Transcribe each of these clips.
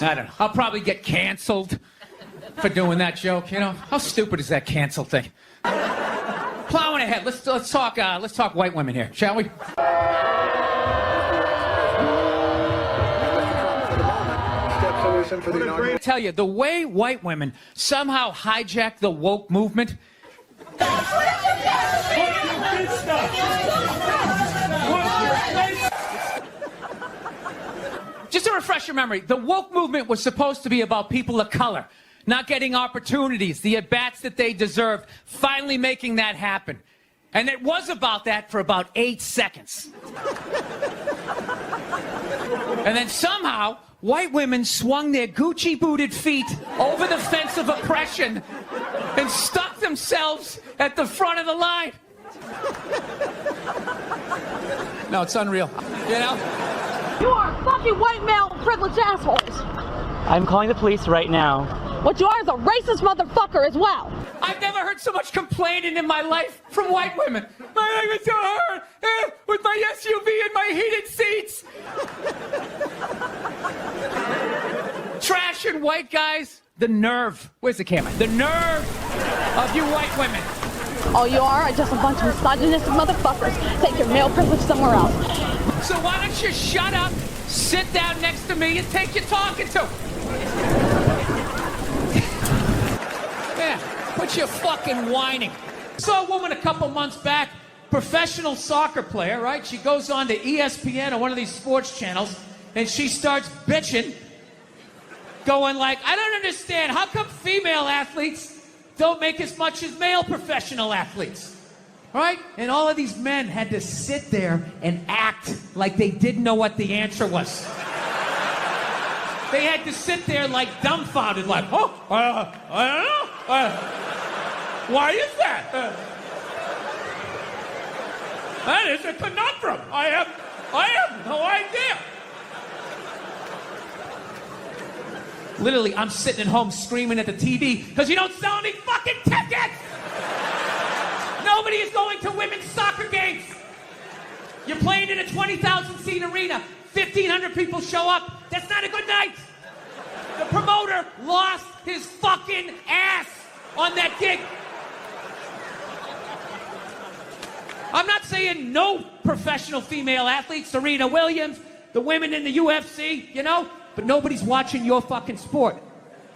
I don't know. I'll probably get canceled for doing that joke, you know? How stupid is that cancel thing? Plowing ahead. Let's talk white women here, shall we? I tell you, the way white women somehow hijack the woke movement. Just to refresh your memory, the woke movement was supposed to be about people of color not getting opportunities, the at-bats that they deserved, finally making that happen. And it was about that for about 8 seconds. And then somehow, white women swung their Gucci-booted feet over the fence of oppression and stuck themselves at the front of the line. No, it's unreal. You know? You are fucking white male privileged assholes. I'm calling the police right now. What you are is a racist motherfucker as well. I've never heard so much complaining in my life from white women. My life is so hard with my SUV and my heated seats. Trash and white guys, the nerve. Where's the camera? The nerve of you white women. All you are just a bunch of misogynistic motherfuckers. Take your male privilege somewhere else. So why don't you shut up, sit down next to me, and take your talking to? Yeah, quit your fucking whining. Saw a woman a couple months back, professional soccer player, right? She goes on to ESPN or one of these sports channels, and she starts bitching, going like, I don't understand, how come female athletes don't make as much as male professional athletes? Right? And all of these men had to sit there and act like they didn't know what the answer was. They had to sit there like dumbfounded, like, I don't know. Why is that? That is a conundrum. I have no idea. Literally, I'm sitting at home screaming at the TV because you don't sell any fucking tickets. Nobody is going to women's soccer games. You're playing in a 20,000 seat arena. 1,500 people show up. That's not a good night. The promoter lost his fucking ass on that gig. I'm not saying no professional female athletes, Serena Williams, the women in the UFC, you know, but nobody's watching your fucking sport.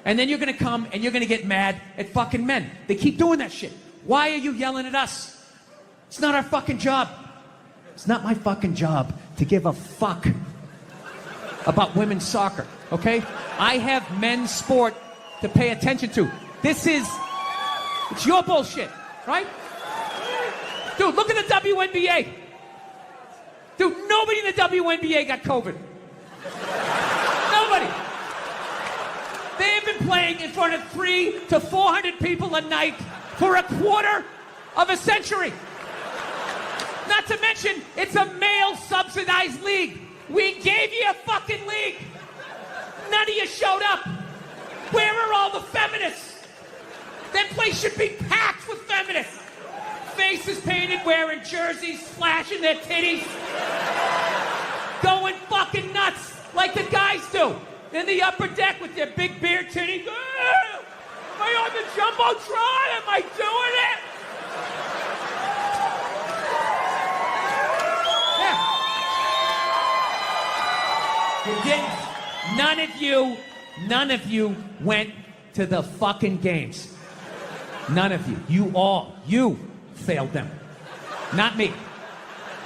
And then you're gonna come and you're gonna get mad at fucking men. They keep doing that shit. Why are you yelling at us? It's not our fucking job. It's not my fucking job to give a fuck about women's soccer, okay? I have men's sport to pay attention to. It's your bullshit, right? Dude, look at the WNBA. Dude, nobody in the WNBA got COVID. Nobody. They have been playing in front of 300 to 400 people a night for a quarter of a century. Not to mention, it's a male-subsidized league. We gave you a fucking league. None of you showed up. Where are all the feminists? That place should be packed with feminists. Faces painted, wearing jerseys, flashing their titties. Going fucking nuts like the guys do. In the upper deck with their big beer titties. Am I on the Jumbotron? Am I doing it? None of you went to the fucking games. None of you. You failed them. Not me.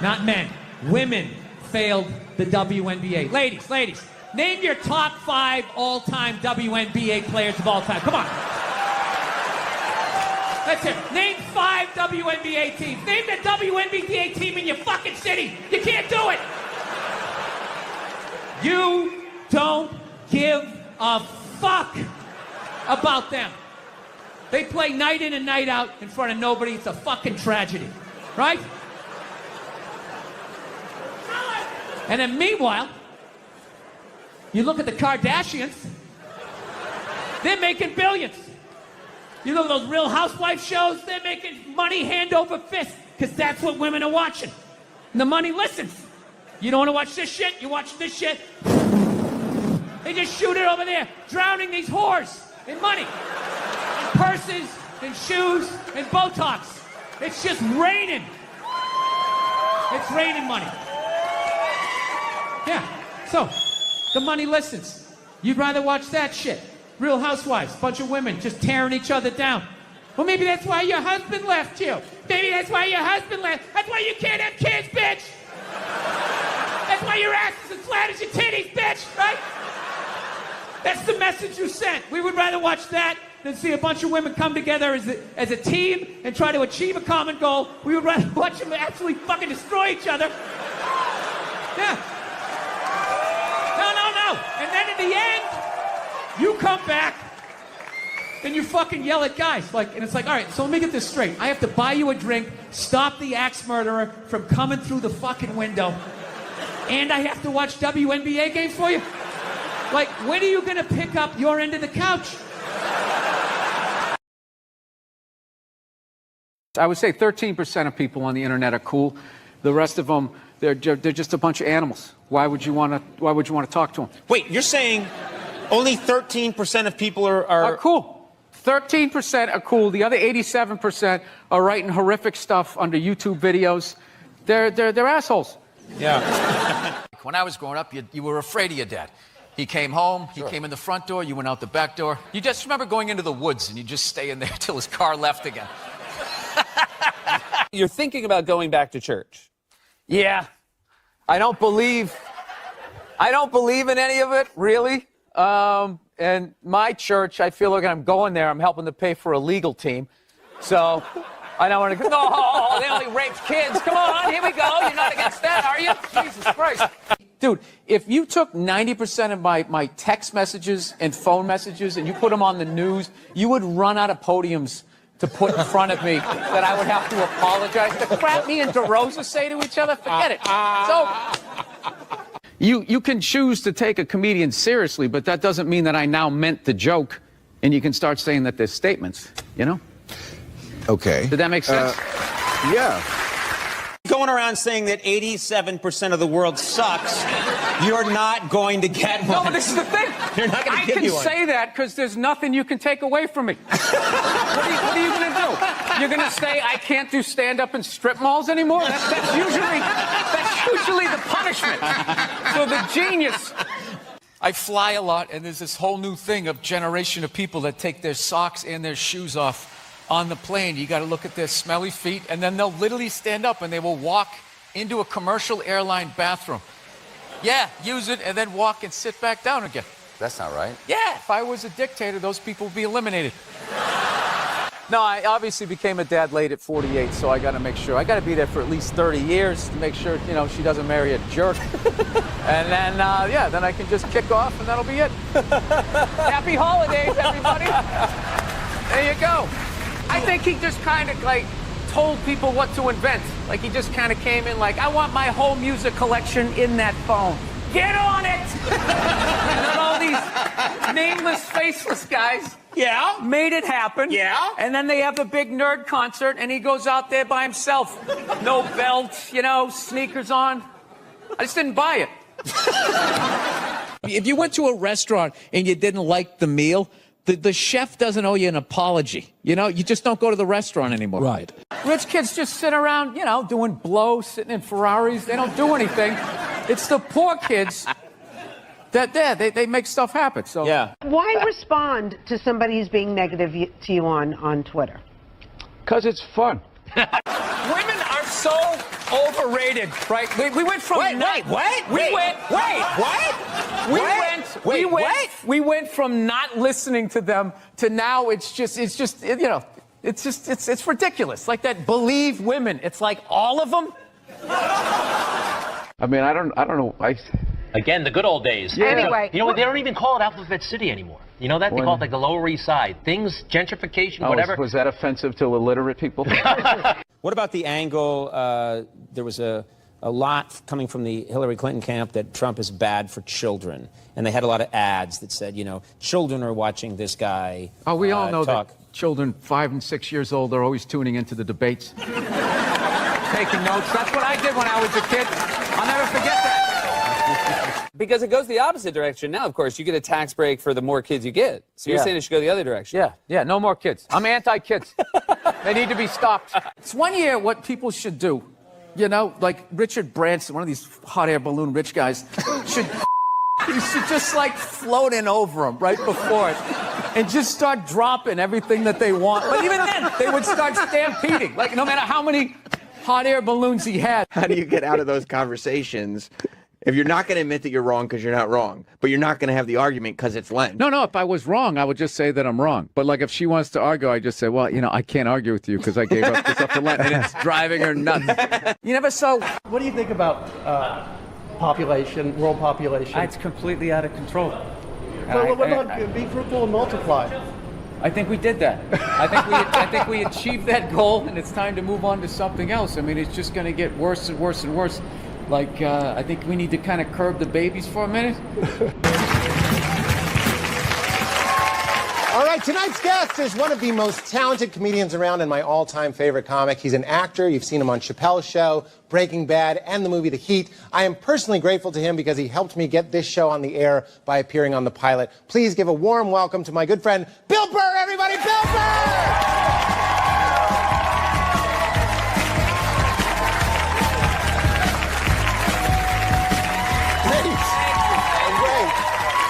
Not men. Women failed the WNBA. Ladies, name your top 5 all-time WNBA players of all time. Come on. That's it. Name 5 WNBA teams. Name the WNBA team in your fucking city. You can't do it. You don't give a fuck about them. They play night in and night out in front of nobody. It's a fucking tragedy, right? And then meanwhile, you look at the Kardashians, they're making billions. You look at those Real Housewife shows, they're making money hand over fist, because that's what women are watching. And the money listens. You don't want to watch this shit, you watch this shit. They They just shoot it over there, drowning these whores in money, in purses, in shoes, in Botox. It's just raining. It's raining money. Yeah, so the money listens. You'd rather watch that shit. Real Housewives, bunch of women just tearing each other down. Well, maybe that's why your husband left you. Maybe that's why your husband left. That's why you can't have kids, bitch. That's why your ass is as flat as your titties, bitch, right? That's the message you sent. We would rather watch that than see a bunch of women come together as a team and try to achieve a common goal. We would rather watch them absolutely fucking destroy each other. Yeah. No. And then in the end, you come back and you fucking yell at guys. And it's like, all right, so let me get this straight. I have to buy you a drink, stop the axe murderer from coming through the fucking window, and I have to watch WNBA games for you? Like, when are you going to pick up your end of the couch? I would say 13% of people on the internet are cool. The rest of them, they're just a bunch of animals. Why would you want to talk to them? Wait, you're saying only 13% of people are cool. 13% are cool. The other 87% are writing horrific stuff under YouTube videos. They're assholes. Yeah. When I was growing up, you were afraid of your dad. He came home, he came in the front door, you went out the back door. You just remember going into the woods and you just stay in there till his car left again. You're thinking about going back to church. Yeah. I don't believe in any of it, really. And my church, I feel like I'm going there, I'm helping to pay for a legal team. So I don't want to go, no, they only raped kids. Come on, here we go. You're not against that, are you? Jesus Christ. Dude, if you took 90% of my text messages and phone messages and you put them on the news, you would run out of podiums to put in front of me that I would have to apologize. The crap me and DeRosa say to each other, forget it. So you can choose to take a comedian seriously, but that doesn't mean that I now meant the joke, and you can start saying that they're statements, you know? Okay. Did that make sense? Yeah. Going around saying that 87% of the world sucks, you're not going to get one. No, but this is the thing. You're not going to give you one. I can say that because there's nothing you can take away from me. What are you going to do? You're going to say I can't do stand-up in strip malls anymore? That's usually the punishment. So the genius. I fly a lot, and there's this whole new thing of generation of people that take their socks and their shoes off on the plane. You got to look at their smelly feet, and then they'll literally stand up and they will walk into a commercial airline bathroom. Yeah, use it and then walk and sit back down again. That's not right. Yeah, if I was a dictator, those people would be eliminated. No, I obviously became a dad late at 48, so I got to make sure. I got to be there for at least 30 years to make sure, you know, she doesn't marry a jerk. And then, then I can just kick off, and that'll be it. Happy holidays, everybody. There you go. I think he just kind of, told people what to invent. Like, he just kind of came in like, I want my whole music collection in that phone. Get on it! And then all these nameless, faceless guys made it happen. Yeah. And then they have a big nerd concert, and he goes out there by himself. No belt, sneakers on. I just didn't buy it. If you went to a restaurant and you didn't like the meal, the chef doesn't owe you an apology. You just don't go to the restaurant anymore. Right. Rich kids just sit around, doing blow, sitting in Ferraris. They don't do anything. It's the poor kids that they make stuff happen. So Yeah. Why respond to somebody who's being negative to you on Twitter? because it's fun. Women are so overrated, right? We went from we went from not listening to them to now it's ridiculous. Like that believe women. It's like all of them. I mean, I don't know. Again, the good old days. Yeah. Anyway. You know what? They don't even call it Alphabet City anymore. You know that? They call it like the Lower East Side. Things, gentrification, whatever. Was that offensive to illiterate people? What about the angle, there was a lot coming from the Hillary Clinton camp that Trump is bad for children. And they had a lot of ads that said, children are watching this guy Oh, we all know talk. that children 5 and 6 years old are always tuning into the debates. Taking notes. That's what I did when I was a kid. I'll never forget that. because it goes the opposite direction now, of course. You get a tax break for the more kids you get. So you're saying it should go the other direction. Yeah, no more kids. I'm anti-kids. They need to be stopped. It's one year what people should do. You know, like Richard Branson, one of these hot air balloon rich guys, you should just like float in over them right before it and just start dropping everything that they want. But even then, they would start stampeding. Like, no matter how many hot air balloons he had. How do you get out of those conversations if you're not going to admit that you're wrong because you're not wrong, but you're not going to have the argument because it's Len? No, if I was wrong, I would just say that I'm wrong. But like if she wants to argue, I just say, well, you know, I can't argue with you because I gave up this up to Len, and it's driving her nuts. You never saw... What do you think about population, world population? It's completely out of control. Well, what about be fruitful and multiply? I think we did that. I think we achieved that goal, and it's time to move on to something else. I mean, it's just going to get worse and worse and worse. Like, I think we need to kind of curb the babies for a minute. All right, tonight's guest is one of the most talented comedians around and my all-time favorite comic. He's an actor. You've seen him on Chappelle's Show, Breaking Bad, and the movie The Heat. I am personally grateful to him because he helped me get this show on the air by appearing on the pilot. Please give a warm welcome to my good friend, Bill Burr, everybody! Bill Burr!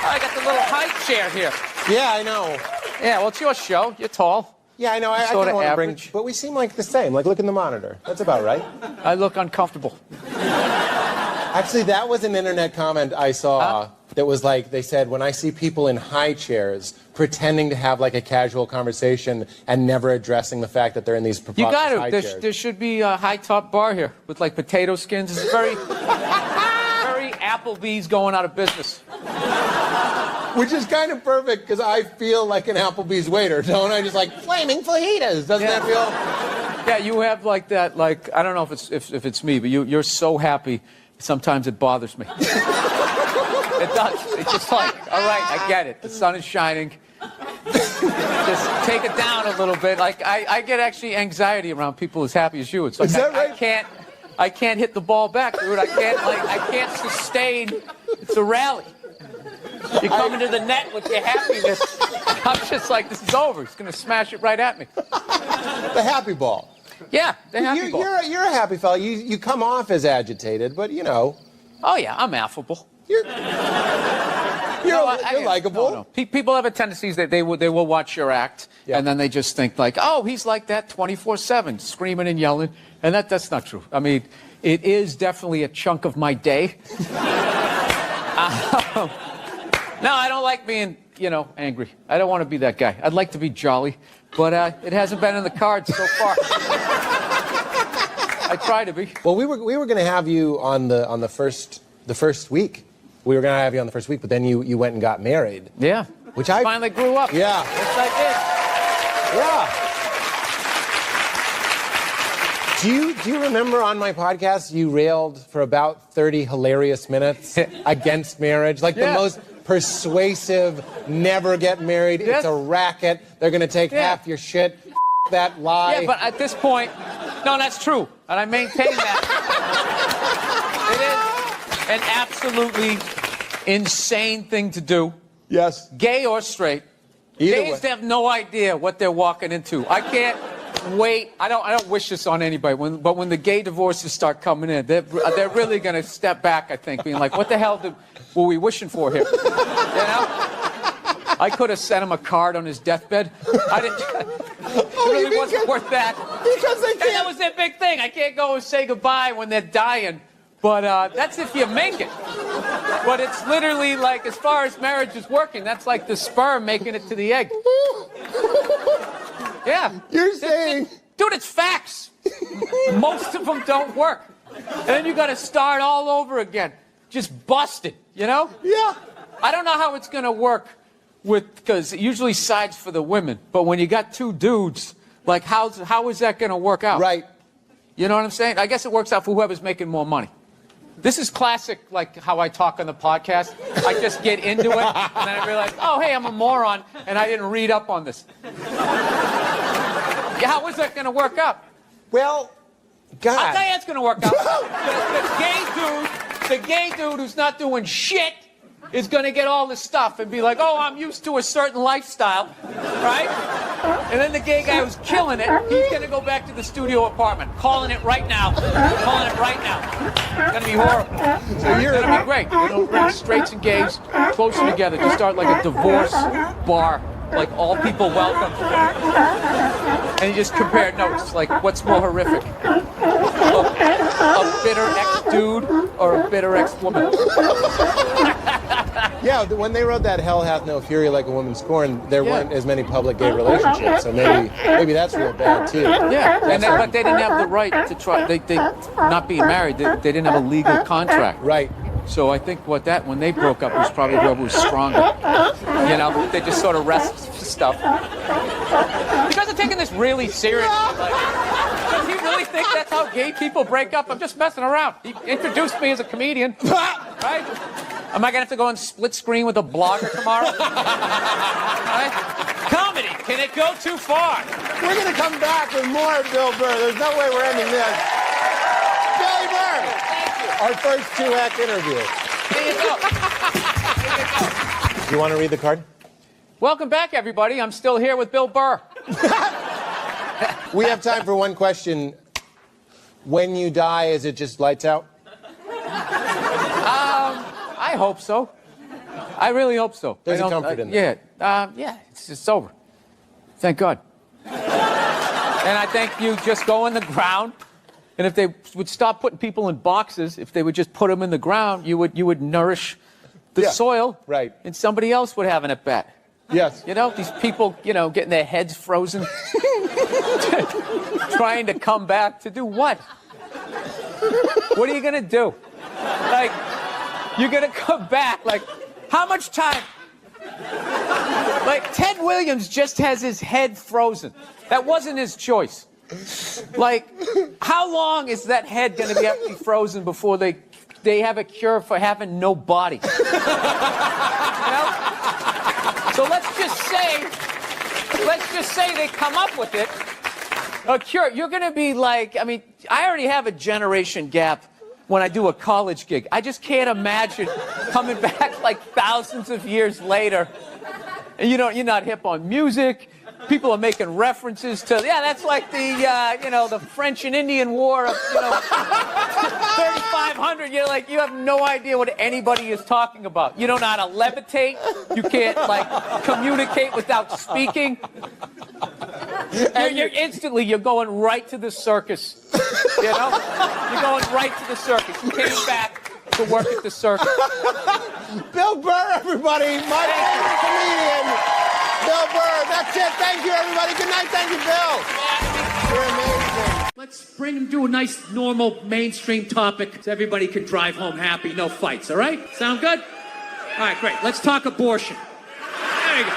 I got the little high chair here. Yeah, I know. Yeah, well, it's your show. You're tall. Yeah, I know. I Sort don't of want to bring, average. but we seem like the same. Like, look in the monitor. That's about right. I look uncomfortable. Actually, that was an internet comment I saw that was like, they said, when I see people in high chairs pretending to have like a casual conversation and never addressing the fact that they're in these preposterous high chairs. There should be a high top bar here with like potato skins. It's very, very Applebee's going out of business. Which is kind of perfect because I feel like an Applebee's waiter, don't I? Just like flaming fajitas. Doesn't that feel? Yeah, you have like that. Like, I don't know if it's me, but you're so happy. Sometimes it bothers me. It does. It's just like, all right, I get it. The sun is shining. Just take it down a little bit. Like I get actually anxiety around people as happy as you. It's like is that right? I can't hit the ball back, dude. I can't sustain. It's a rally. You come into the net with your happiness. I'm just like, this is over. He's going to smash it right at me. The happy ball. Yeah, the happy ball. You're a happy fella. You come off as agitated, but you know. Oh, yeah, I'm affable. You're likable. No. People have a tendency that they will watch your act, and then they just think like, oh, he's like that 24/7, screaming and yelling. And that's not true. I mean, it is definitely a chunk of my day. No, I don't like being, angry. I don't want to be that guy. I'd like to be jolly, but it hasn't been in the cards so far. I try to be. Well, we were going to have you on the first week. We were going to have you on the first week, but then you went and got married. Yeah. Which I finally grew up. Yeah. Yes, I did. Yeah. Do you remember on my podcast you railed for about 30 hilarious minutes against marriage? Like the most persuasive, never get married, it's a racket, they're going to take half your shit, that lie. Yeah, but at this point, no, that's true, and I maintain that. It is an absolutely insane thing to do. Yes. Gay or straight. Gays have no idea what they're walking into. I can't wait. I don't wish this on anybody, but when the gay divorces start coming in, they're really going to step back, I think, being like, what the hell were we wishing for here? I could have sent him a card on his deathbed. I didn't. It really wasn't worth that. Because they can't. That was their big thing. I can't go and say goodbye when they're dying. But that's if you make it. But it's literally like, as far as marriage is working, that's like the sperm making it to the egg. Yeah. You're saying... Dude, it's facts. Most of them don't work. And then you got to start all over again. Just busted, Yeah. I don't know how it's going to work because it usually sides for the women. But when you got two dudes, like how is that going to work out? Right. You know what I'm saying? I guess it works out for whoever's making more money. This is classic, like how I talk on the podcast. I just get into it, and then I realize, oh, hey, I'm a moron, and I didn't read up on this. How is that going to work out? Well, God. I'll tell you it's going to work out. The gay dude who's not doing shit is going to get all this stuff and be like, oh, I'm used to a certain lifestyle, right? And then the gay guy who's killing it, he's going to go back to the studio apartment, calling it right now. Calling it right now. It's going to be horrible. So it's going to be great. It'll bring straights and gays closer together to start like a divorce bar, like all people welcome. And you just compare notes, like what's more horrific? A bitter ex-dude or a bitter ex-woman? Yeah, when they wrote that "Hell hath no fury like a woman scorned," there weren't as many public gay relationships, so maybe that's real bad too. Yeah, but they didn't have the right to try. They not being married, they didn't have a legal contract. Right. So I think when they broke up was probably whoever was stronger. You know, they just sort of rest stuff. You guys are taking this really seriously. Does he really think that's how gay people break up? I'm just messing around. He introduced me as a comedian, right? Am I gonna have to go on split screen with a blogger tomorrow? Right? Comedy, can it go too far? We're gonna come back with more of Bill Burr. There's no way we're ending this. Billy Burr, our first 2-act interview. There you go. There you go. Do you want to read the card? Welcome back, everybody. I'm still here with Bill Burr. We have time for one question. When you die, is it just lights out? I hope so. I really hope so. There's a comfort in that. Yeah, it's over. Thank God. And I think you just go in the ground, and if they would stop putting people in boxes, if they would just put them in the ground, you would nourish the soil, right? And somebody else would have an at-bat. Yes. You know, these people, getting their heads frozen, trying to come back to do what? What are you going to do? Like, you're going to come back. Like, how much time? Like, Ted Williams just has his head frozen. That wasn't his choice. Like, how long is that head going to be actually frozen before they have a cure for having no body? You know? So let's just say they come up with it. A cure. You're going to be like, I already have a generation gap when I do a college gig. I just can't imagine coming back like thousands of years later. And you're not hip on music. People are making references to, that's like the, the French and Indian War of, 3,500. You're like, you have no idea what anybody is talking about. You don't know how to levitate. You can't, communicate without speaking. You're going right to the circus. You're going right to the circus. You came back to work at the circus. Bill Burr, everybody. My favorite comedian. Bill Burr. That's it. Thank you, everybody. Good night. Thank you, Bill. You're amazing. Let's bring him to a nice, normal, mainstream topic so everybody can drive home happy, no fights, all right? Sound good? All right, great. Let's talk abortion. There you go.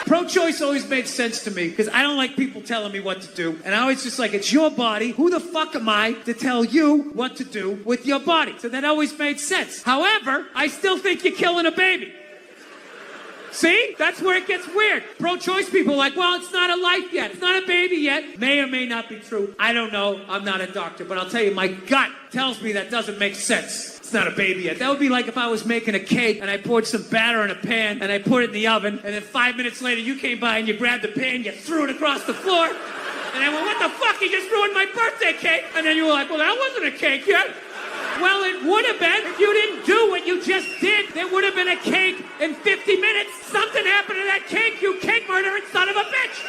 Pro-choice always made sense to me because I don't like people telling me what to do. And I always just like, it's your body. Who the fuck am I to tell you what to do with your body? So that always made sense. However, I still think you're killing a baby. See? That's where it gets weird. Pro-choice people are like, well, it's not a life yet. It's not a baby yet. May or may not be true. I don't know. I'm not a doctor. But I'll tell you, my gut tells me that doesn't make sense. It's not a baby yet. That would be like if I was making a cake and I poured some batter in a pan and I put it in the oven and then 5 minutes later you came by and you grabbed the pan, you threw it across the floor and I went, what the fuck? You just ruined my birthday cake. And then you were like, well, that wasn't a cake yet. Well, it would have been if you didn't do what you just did. There would have been a cake in 50 minutes. Something happened to that cake, you cake murdering son of a bitch.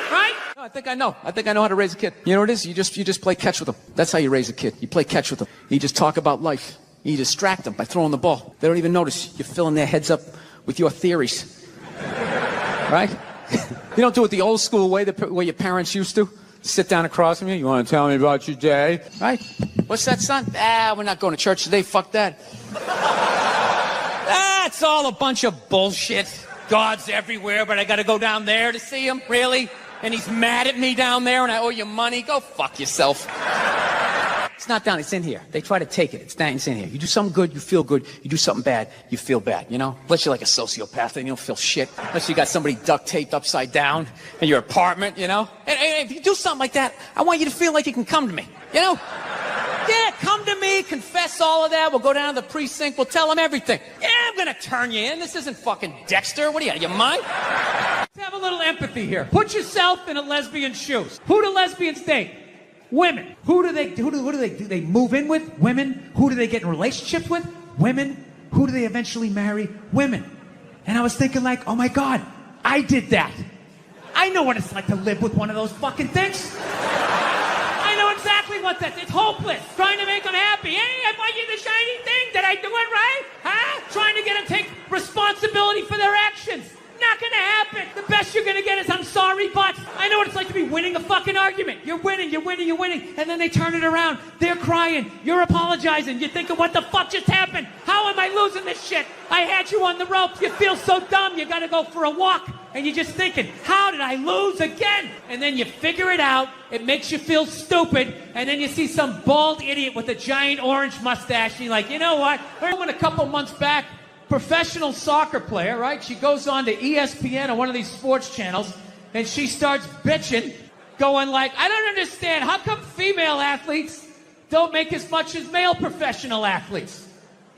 Right? No, I think I know how to raise a kid. You know what it is? You just play catch with them. That's how you raise a kid. You play catch with them. You just talk about life. You distract them by throwing the ball. They don't even notice. You're filling their heads up with your theories. Right? You don't do it the old school way, the way your parents used to. Sit down across from you. You want to tell me about your day? Right? What's that, son? We're not going to church today. Fuck that. That's all a bunch of bullshit. God's everywhere, but I got to go down there to see him? Really? And he's mad at me down there and I owe you money? Go fuck yourself. It's not down, it's in here. They try to take it. It's in here. You do something good, you feel good. You do something bad, you feel bad, Unless you're like a sociopath and you don't feel shit. Unless you got somebody duct taped upside down in your apartment, And if you do something like that, I want you to feel like you can come to me, Yeah, come to me, confess all of that. We'll go down to the precinct, we'll tell them everything. Yeah, gonna turn you in. This isn't fucking Dexter. What are you, out of your mind? Let's have a little empathy here. Put yourself in a lesbian's shoes. Who do lesbians date? Women. Who do they do they move in with? Women. Who do they get in relationships with? Women. Who do they eventually marry? Women. And I was thinking like, oh my God, I did that. I know what it's like to live with one of those fucking things. I know exactly what that is. It's hopeless. Trying to make them happy. Hey, I bought you the shiny thing. Did I do it right? Huh? Trying to get them to take responsibility for their actions. Not gonna happen. The best you're gonna get is I'm sorry, but I know what it's like to be winning a fucking argument. You're winning, and then they turn it around. They're crying. You're apologizing. You're thinking, what the fuck just happened? How am I losing this shit? I had you on the ropes. You feel so dumb. You gotta go for a walk. And you're just thinking, how did I lose again? And then you figure it out. It makes you feel stupid. And then you see some bald idiot with a giant orange mustache. And you're like, you know what? I went a couple months back. Professional soccer player, right? She goes on to ESPN or one of these sports channels, and she starts bitching, going like, I don't understand. How come female athletes don't make as much as male professional athletes?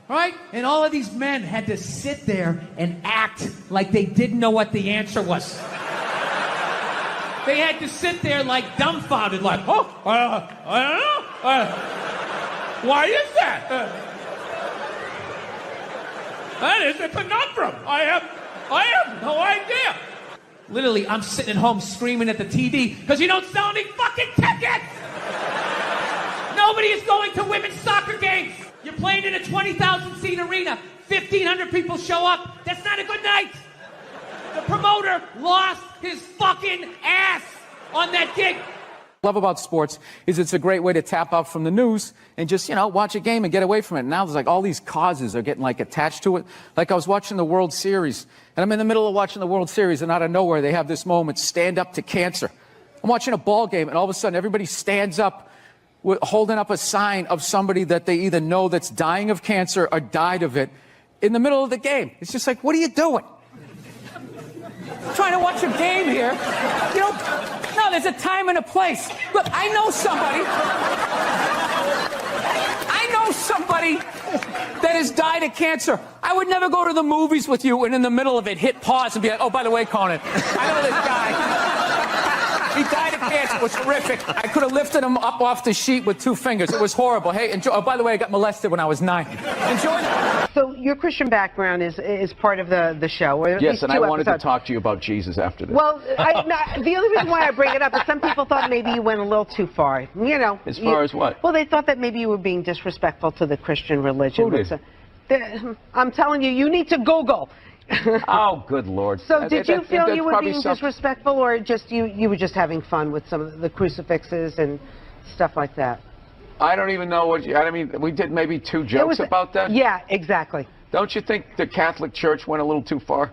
Right? And all of these men had to sit there and act like they didn't know what the answer was. They had to sit there like dumbfounded, like, oh, I don't know. Why is that? That is a conundrum. I have no idea. Literally, I'm sitting at home screaming at the TV because you don't sell any fucking tickets. Nobody is going to women's soccer games. You're playing in a 20,000 seat arena. 1,500 people show up. That's not a good night. The promoter lost his fucking ass on that gig. Love about sports is it's a great way to tap out from the news and just, watch a game and get away from it. Now there's like all these causes are getting like attached to it. Like I was watching the World Series and I'm in the middle of watching the World Series and out of nowhere they have this moment, stand up to cancer. I'm watching a ball game and all of a sudden everybody stands up holding up a sign of somebody that they either know that's dying of cancer or died of it in the middle of the game. It's just like, what are you doing? I'm trying to watch a game here. No, there's a time and a place. Look, I know somebody that has died of cancer. I would never go to the movies with you and in the middle of it hit pause and be like, oh, by the way, Conan, I know this guy. He died of cancer. It was horrific. I could have lifted him up off the sheet with 2 fingers. It was horrible. Hey, enjoy. Oh, by the way, I got molested when I was 9. Enjoy that. So your Christian background is part of the show. Or at Yes, least and 2 I wanted episodes. to talk to you about Jesus after this. Well, the only reason why I bring it up is some people thought maybe you went a little too far. As far as what? Well, they thought that maybe you were being disrespectful to the Christian religion. Who did? I'm telling you, you need to Google. Oh, good Lord. So did you feel you were being disrespectful, or just you were just having fun with some of the crucifixes and stuff like that? I don't even know what I mean, we did maybe 2 jokes about that? Yeah, exactly. Don't you think the Catholic Church went a little too far?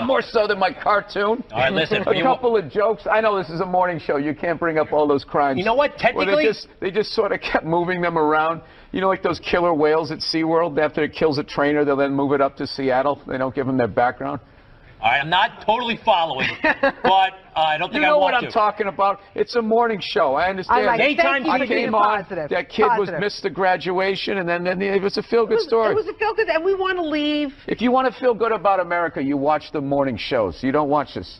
More so than my cartoon. All right, listen. A couple of jokes. I know this is a morning show. You can't bring up all those crimes. You know what? Technically, they just sort of kept moving them around. Like those killer whales at SeaWorld. After it kills a trainer, they'll then move it up to Seattle. They don't give them their background. All right, I'm not totally following, but I don't think I want to. You know what I'm talking about? It's a morning show. I understand. Thank you I for being came on. positive. That kid missed the graduation, and then it was a feel-good story. It was a feel-good, and we want to leave. If you want to feel good about America, you watch the morning shows. You don't watch this,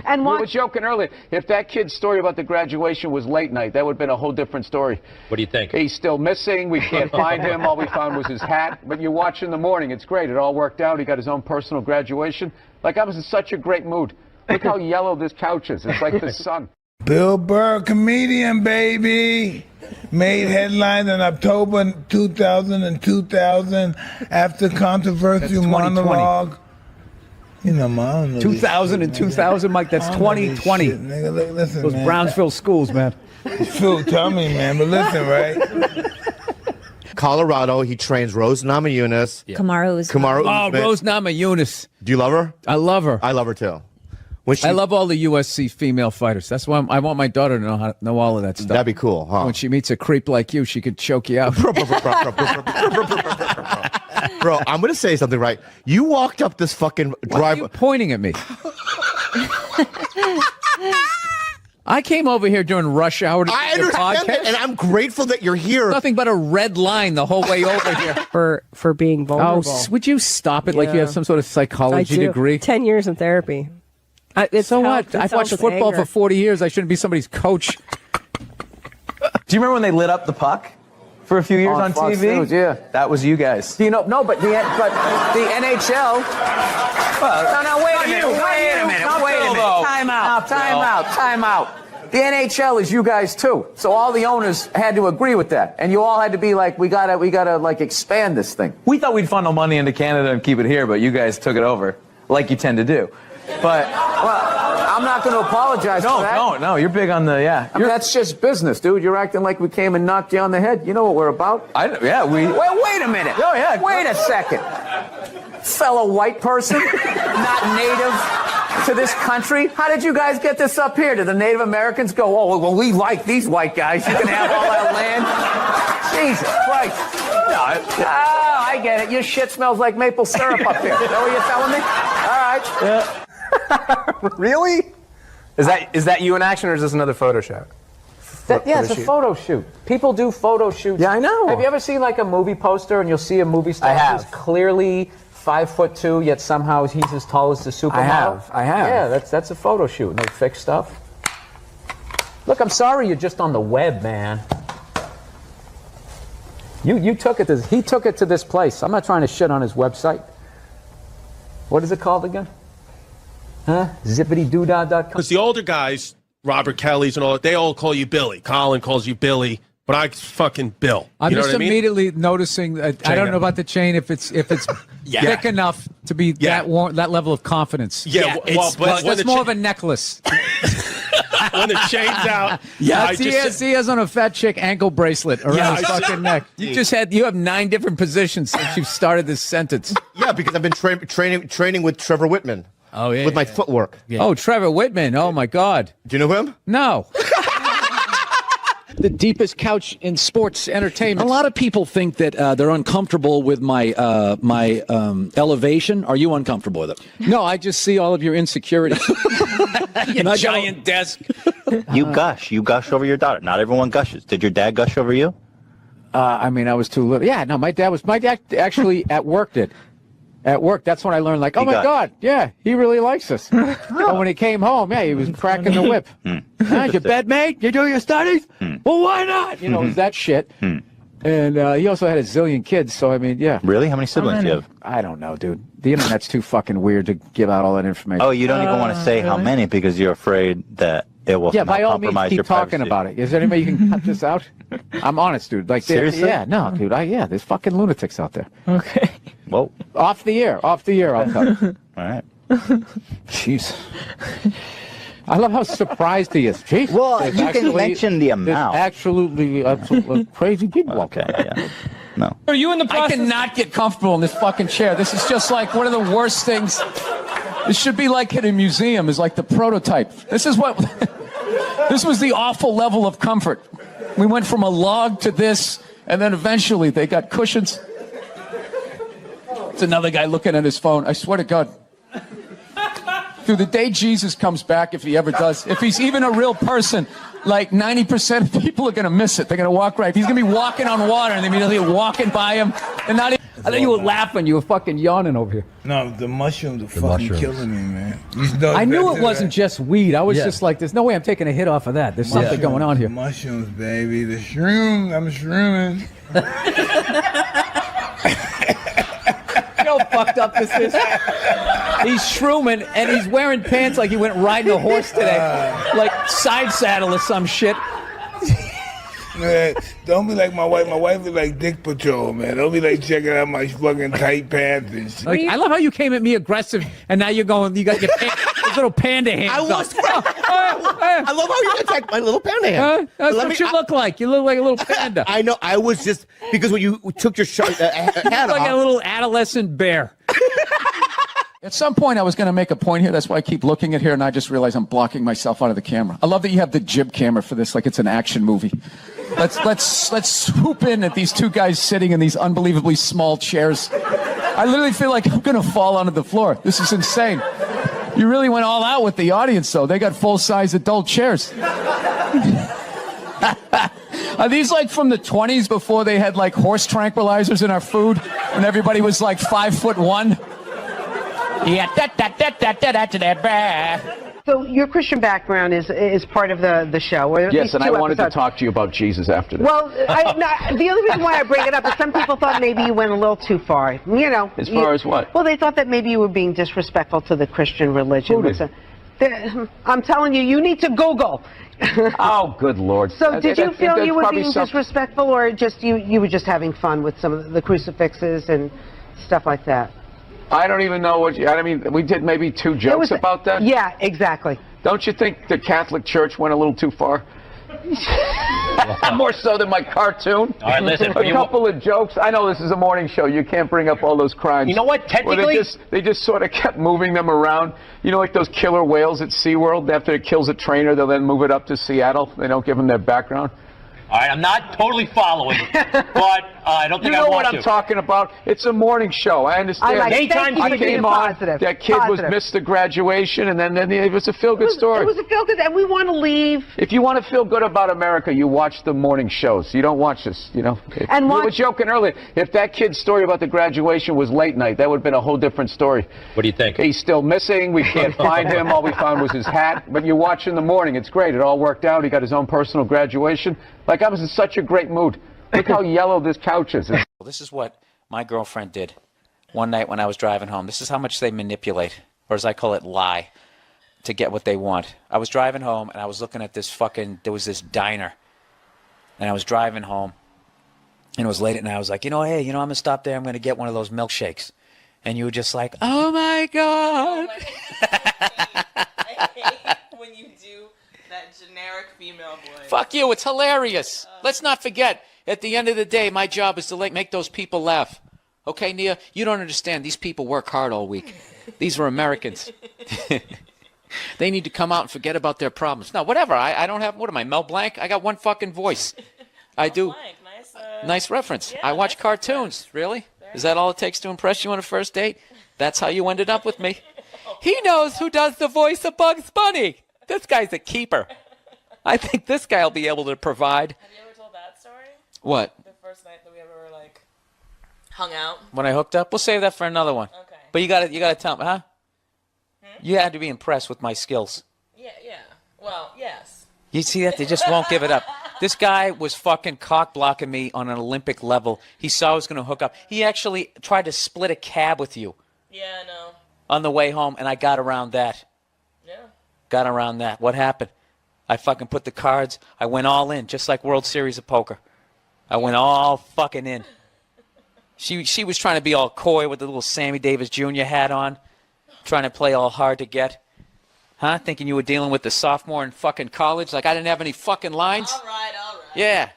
And we were joking earlier. If that kid's story about the graduation was late night, that would have been a whole different story. What do you think? He's still missing. We can't find him. All we found was his hat. But you watch in the morning. It's great. It all worked out. He got his own personal graduation. Like, I was in such a great mood. Look how yellow this couch is. It's like the sun. Bill Burr, comedian, baby. Made headlines in October 2000 and 2000 after controversial monologue. Man. 2000 and 2000, Mike, that's 2020. Nigga, listen, Those man. Brownsville schools, man. Phil, tell me, man, but listen, right? Colorado, he trains Rose Namajunas. Kamaru Oh, Rose Namajunas. Do you love her? I love her. I love her too. I love all the USC female fighters. That's why I want my daughter to know all of that stuff. That'd be cool, huh? When she meets a creep like you, she could choke you out. Bro, I'm going to say something, right? You walked up this fucking driveway. Why are you pointing at me? I came over here during rush hour to I do the understand that, podcast. and I'm grateful that you're here. Nothing but a red line the whole way over here. For being vulnerable. Oh, would you stop it like you have some sort of psychology I do. degree? 10 years in therapy. So what? I've watched football for 40 years. I shouldn't be somebody's coach. Do you remember when they lit up the puck for a few years on Fox TV? News, yeah. That was you guys. Do you know? No, but the NHL. No, wait a minute. Time out. The NHL is you guys too. So all the owners had to agree with that, and you all had to be like, we gotta like expand this thing. We thought we'd funnel money into Canada and keep it here, but you guys took it over, like you tend to do. But I'm not going to apologize for that. No, you're big on the I mean, that's just business, dude. You're acting like we came and knocked you on the head. You know what we're about? Wait a minute. Oh, yeah. Wait a second. Fellow white person, not native to this country. How did you guys get this up here? Did the Native Americans go, oh, well, we like these white guys. You can have all our land? Jesus Christ. I get it. Your shit smells like maple syrup up here. Is that what you're telling me? All right. Yeah. Really? Is that you in action, or is this another photo shoot? It's a photo shoot. People do photo shoots. Yeah, I know. Have you ever seen like a movie poster and you'll see a movie star who's clearly 5'2", yet somehow he's as tall as the supermodel? I have. Yeah, that's a photo shoot. And they fix stuff. Look, I'm sorry you're just on the web, man. He took it to this place. I'm not trying to shit on his website. What is it called again? Huh? Zippitydoodah.com. Because the older guys, Robert Kelly's and all that, they all call you Billy. Colin calls you Billy, but I fucking Bill. I'm you know just what I mean? immediately noticing. I don't know about the chain if it's thick enough to be that level of confidence. Yeah, but that's more of a necklace. When the chain's out, he has on a fat chick ankle bracelet around his fucking neck. You have 9 different positions since you've started this sentence. Yeah, because I've been training with Trevor Whitman. Oh yeah, with my footwork. Yeah. Oh, Trevor Whitman. Oh my God. Do you know him? No. The deepest couch in sports entertainment. A lot of people think that they're uncomfortable with my elevation. Are you uncomfortable with it? No, I just see all of your insecurities. Your giant desk. You gush over your daughter. Not everyone gushes. Did your dad gush over you? I mean, I was too little. Yeah, no, my dad actually at work did. At work, that's when I learned, like, oh my God, yeah, he really likes us. But when he came home, yeah, he was cracking the whip. Your bed mate? You do your studies? Well, why not? You know, it was that shit. And he also had a zillion kids, so I mean, yeah. Really? How many siblings do you have? I don't know, dude. The internet's too fucking weird to give out all that information. Oh, you don't even want to say how many because you're afraid that it will by all means, compromise keep your talking privacy. about it. Is there any way you can cut this out? I'm honest, dude. Like, seriously? Yeah, no, dude. There's fucking lunatics out there. Okay. Whoa. Off the air, I'll cut it. All right. Jeez. I love how surprised he is. Jeez. Well, you can mention the amount. Absolutely crazy people. Okay, yeah. No. Are you in the process? I cannot get comfortable in this fucking chair. This is just like one of the worst things. This should be like in a museum, is like the prototype. This was the awful level of comfort. We went from a log to this, and then eventually they got cushions. It's another guy looking at his phone. I swear to God. Through the day Jesus comes back, if he ever does, if he's even a real person, like 90% of people are going to miss it. They're going to walk right. He's going to be walking on water, and they're walking by him. And not even, I thought you were laughing. You were fucking yawning over here. No, the mushrooms are fucking killing me, man. I knew it wasn't just weed. I was just like, there's no way I'm taking a hit off of that. There's something going on here. Mushrooms, baby. The shrooms. I'm shrooming. You know how fucked up this is? He's shrooming, and he's wearing pants like he went riding a horse today. Like side saddle or some shit. Man, don't be like my wife. My wife is like Dick Patrol, man. Don't be like checking out my fucking tight pants and shit. Like, I love how you came at me aggressive, and now you got your those little panda hands. I love how you attacked my little panda hand. That's what you look like. You look like a little panda. I know. I was just because when you took your hat like off, a little adolescent bear. At some point, I was going to make a point here. That's why I keep looking at here, and I just realized I'm blocking myself out of the camera. I love that you have the jib camera for this, like it's an action movie. Let's swoop in at these two guys sitting in these unbelievably small chairs. I literally feel like I'm going to fall onto the floor. This is insane. You really went all out with the audience, though. They got full-size adult chairs. Are these like from the 20s before they had like horse tranquilizers in our food and everybody was like 5'1"? Yeah, So your Christian background is part of the show. Or Yes, and I wanted to talk to you about Jesus after this. Well, the only reason why I bring it up is some people thought maybe you went a little too far. You know. As far as what? Well, they thought that maybe you were being disrespectful to the Christian religion. Who did? I'm telling you, you need to Google. Oh, good Lord. So did you feel you were being disrespectful, or just you were just having fun with some of the crucifixes and stuff like that? I don't even know what I mean, we did maybe 2 jokes about that? Yeah, exactly. Don't you think the Catholic Church went a little too far? More so than my cartoon. All right, listen. A couple of jokes. I know this is a morning show. You can't bring up all those crimes. You know what? Technically, they just sort of kept moving them around. You know, like those killer whales at SeaWorld. After it kills a trainer, they'll then move it up to Seattle. They don't give them their background. All right, I'm not totally following, but I don't think you I know want what to. I'm talking about. It's a morning show. I understand. I came on. That kid was missed the graduation, and then it was a feel-good story. It was a feel-good, and we want to leave. If you want to feel good about America, you watch the morning shows. You don't watch this, you know. And we were joking earlier. If that kid's story about the graduation was late night, that would have been a whole different story. What do you think? He's still missing. We can't find him. All we found was his hat. But you watch in the morning. It's great. It all worked out. He got his own personal graduation. Like, I was in such a great mood. Look how yellow this couch is. This is what my girlfriend did one night when I was driving home. This is how much they manipulate, or as I call it, lie, to get what they want. I was driving home, and I was looking at this there was this diner, and I was driving home, and it was late at night. I was like, hey, I'm going to stop there. I'm going to get one of those milkshakes. And you were just like, oh, my God. I hate when you do that generic female voice. Fuck you. It's hilarious. Let's not forget, at the end of the day, my job is to make those people laugh. Okay, Nia? You don't understand. These people work hard all week. These are Americans. They need to come out and forget about their problems. No, whatever. I don't have, what am I, Mel Blanc? I got one fucking voice. I do. Nice reference. Yeah, I watch cartoons. Really? Is that all it takes to impress you on a first date? That's how you ended up with me. He knows who does the voice of Bugs Bunny. This guy's a keeper. I think this guy will be able to provide. Have you ever told that story? What? The first night that we ever hung out. When I hooked up? We'll save that for another one. Okay. But you gotta tell me, huh? You had to be impressed with my skills. Yeah. Well, yes. You see that? They just won't give it up. This guy was fucking cock blocking me on an Olympic level. He saw I was going to hook up. He actually tried to split a cab with you. Yeah, I know. On the way home, and I got around that. Yeah. Got around that. What happened? I fucking put the cards. I went all in, just like World Series of Poker. I went all fucking in. She was trying to be all coy with the little Sammy Davis Jr. hat on, trying to play all hard to get. Huh? Thinking you were dealing with the sophomore in fucking college, like I didn't have any fucking lines? All right. Yeah.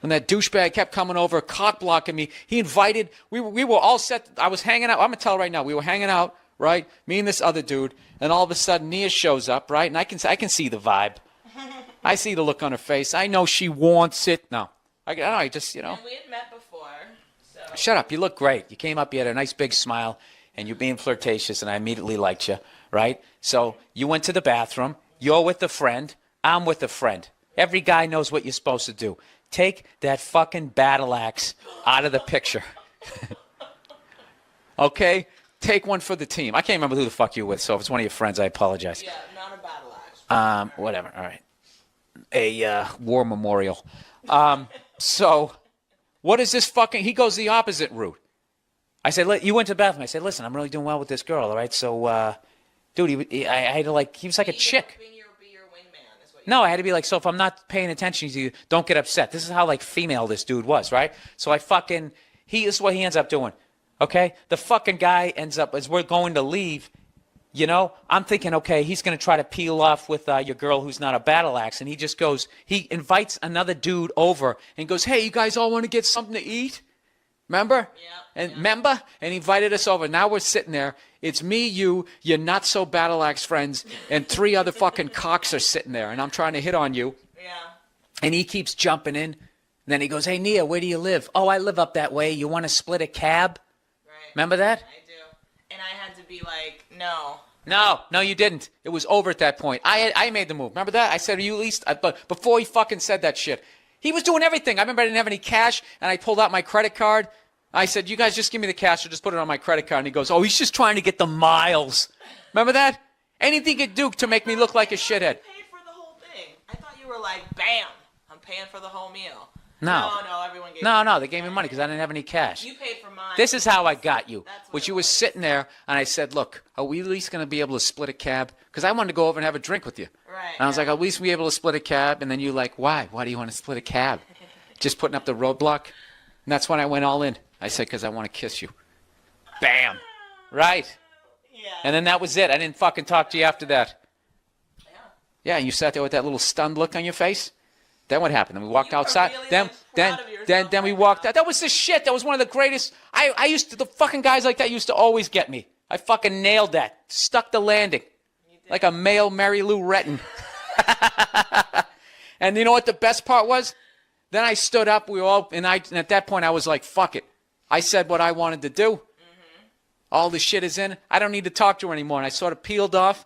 When that douchebag kept coming over, cock blocking me, he invited, we were all set. I was hanging out. I'm going to tell right now. We were hanging out, right? Me and this other dude. And all of a sudden, Nia shows up, right? And I can see the vibe. I see the look on her face. I know she wants it. No. I just, And we had met before, so. Shut up. You look great. You came up, you had a nice big smile, and you're being flirtatious, and I immediately liked you, right? So you went to the bathroom. You're with a friend. I'm with a friend. Every guy knows what you're supposed to do. Take that fucking battle axe out of the picture. Okay? Take one for the team. I can't remember who the fuck you're with, so if it's one of your friends, I apologize. Yeah, not a battle axe. Whatever. All right. A war memorial. So what is this fucking... He goes the opposite route. I said, you went to the bathroom. I said, listen, I'm really doing well with this girl, all right? So, dude, I had to, he was like a chick. No, I had to be like, so if I'm not paying attention to you, don't get upset. This is how, female this dude was, right? So this is what he ends up doing, okay? The fucking guy ends up, as we're going to leave, I'm thinking, okay, he's going to try to peel off with your girl who's not a battle axe. And he just goes, he invites another dude over and goes, hey, you guys all want to get something to eat? Remember? Yeah. Remember? And he invited us over. Now we're sitting there. It's me, you, your not so battle axe friends, and 3 other fucking cocks are sitting there. And I'm trying to hit on you. Yeah. And he keeps jumping in. And then he goes, hey, Nia, where do you live? Oh, I live up that way. You want to split a cab? Right. Remember that? I do. And I had to be like, no. No, you didn't. It was over at that point. I made the move. Remember that? I said, are you at least... But before he fucking said that shit, he was doing everything. I remember I didn't have any cash, and I pulled out my credit card. I said, you guys just give me the cash or just put it on my credit card. And he goes, oh, he's just trying to get the miles. Remember that? Anything he'd do to make me look like a shithead. You paid for the whole thing. I thought you were like, bam, I'm paying for the whole meal. No, everyone gave no, they gave me money because I didn't have any cash. You paid for mine. This is how I got you. Which you was sitting there, and I said, look, are we at least going to be able to split a cab? Because I wanted to go over and have a drink with you. Right. And I was like, at least we'll be able to split a cab. And then you're like, why? Why do you want to split a cab? Just putting up the roadblock? And that's when I went all in. I said, because I want to kiss you. Bam. Right? Yeah. And then that was it. I didn't fucking talk to you after that. Yeah, and you sat there with that little stunned look on your face. Then what happened? Then we walked outside. Really then we walked out. That was the shit. That was one of the greatest. I used to, the fucking guys like that used to always get me. I fucking nailed that. Stuck the landing. Like a male Mary Lou Retton. And you know what the best part was? Then I stood up. And at that point I was like, fuck it. I said what I wanted to do. All the shit is in. I don't need to talk to her anymore. And I sort of peeled off.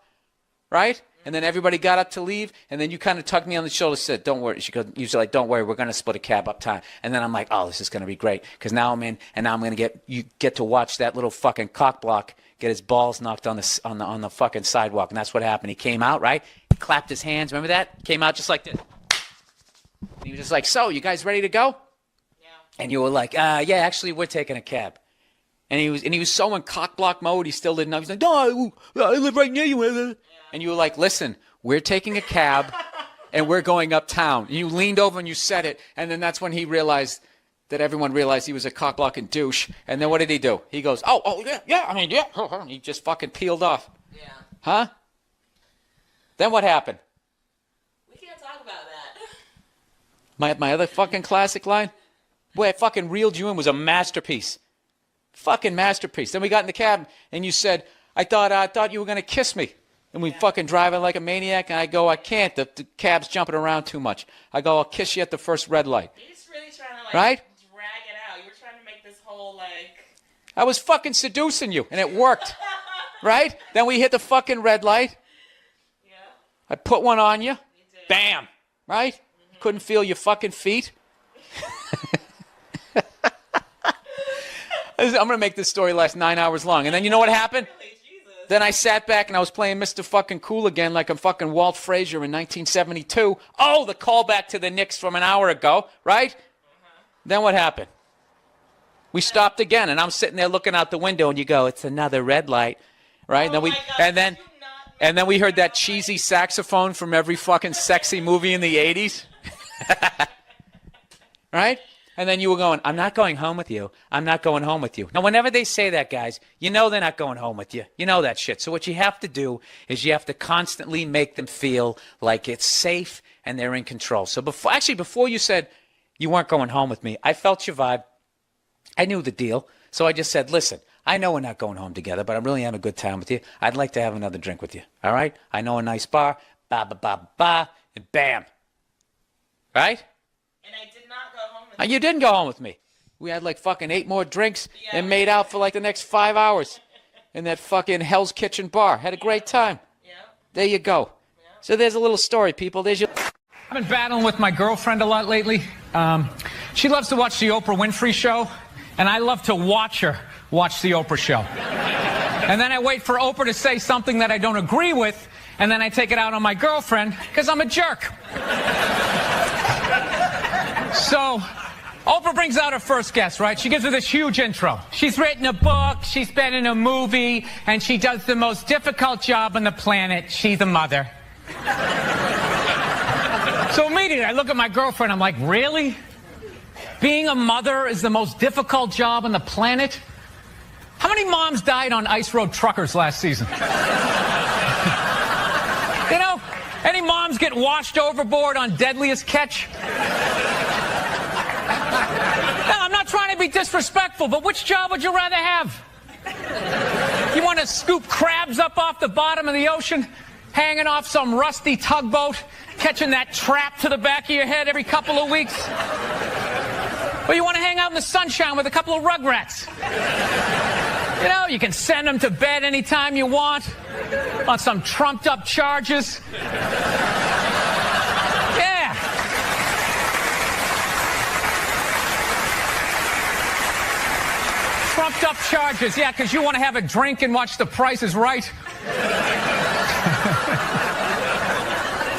Right? And then everybody got up to leave, and then you kind of tugged me on the shoulder and said, don't worry. She goes, usually like, don't worry, we're going to split a cab uptown. And then I'm like, oh, this is going to be great, because now I'm in, and now I'm going to get to watch that little fucking cockblock get his balls knocked on the fucking sidewalk. And that's what happened. He came out, right? He clapped his hands. Remember that? Came out just like this. And he was just like, so, you guys ready to go? Yeah. And you were like, yeah, actually, we're taking a cab. And he was so in cockblock mode, he still didn't know. He's like, no, I live right near you. And you were like, listen, we're taking a cab, and we're going uptown. And you leaned over and you said it, and then that's when he realized that everyone realized he was a cockblocking douche. And then what did he do? He goes, oh, yeah, I mean, yeah. He just fucking peeled off. Yeah. Huh? Then what happened? We can't talk about that. My other fucking classic line? Boy, I fucking reeled you in, was a masterpiece. Fucking masterpiece. Then we got in the cab, and you said, I thought you were going to kiss me. And we fucking driving like a maniac, and I go, I can't. The cab's jumping around too much. I go, I'll kiss you at the first red light. You're just really trying to, like, right? drag it out. You were trying to make this whole, like... I was fucking seducing you, and it worked. Right? Then we hit the fucking red light. Yeah. I put one on you. You did. Bam. Right? Mm-hmm. Couldn't feel your fucking feet. I'm going to make this story last 9 hours long. And then you know what happened? Then I sat back and I was playing Mr. fucking Cool again like I'm fucking Walt Frazier in 1972. Oh, the callback to the Knicks from an hour ago, right? Then what happened? We stopped again, and I'm sitting there looking out the window, and you go, it's another red light, right? And then we heard that cheesy saxophone from every fucking sexy movie in the 80s. Right? And then you were going, I'm not going home with you. I'm not going home with you. Now, whenever they say that, guys, you know they're not going home with you. You know that shit. So what you have to do is you have to constantly make them feel like it's safe and they're in control. So before you said you weren't going home with me, I felt your vibe. I knew the deal. So I just said, listen, I know we're not going home together, but I'm really having a good time with you. I'd like to have another drink with you. All right? I know a nice bar. Ba, ba, ba, ba, and bam. Right? And I did not go home with You didn't go home with me. We had like fucking 8 more drinks and made out for like the next 5 hours in that fucking Hell's Kitchen bar. Had a great time. Yeah. There you go. Yeah. So there's a little story, people. There's your... I've been battling with my girlfriend a lot lately. She loves to watch the Oprah Winfrey Show, and I love to watch her watch the Oprah Show. And then I wait for Oprah to say something that I don't agree with, and then I take it out on my girlfriend because I'm a jerk. So, Oprah brings out her first guest, right? She gives her this huge intro. She's written a book, she's been in a movie, and she does the most difficult job on the planet. She's a mother. So immediately I look at my girlfriend, I'm like, really? Being a mother is the most difficult job on the planet? How many moms died on Ice Road Truckers last season? You know, any moms get washed overboard on Deadliest Catch? Now, I'm not trying to be disrespectful, but which job would you rather have? You want to scoop crabs up off the bottom of the ocean, hanging off some rusty tugboat, catching that trap to the back of your head every couple of weeks? Or you want to hang out in the sunshine with a couple of rugrats? You know, you can send them to bed anytime you want on some trumped up charges. Yeah. Trumped up charges, yeah, because you want to have a drink and watch The Price is Right.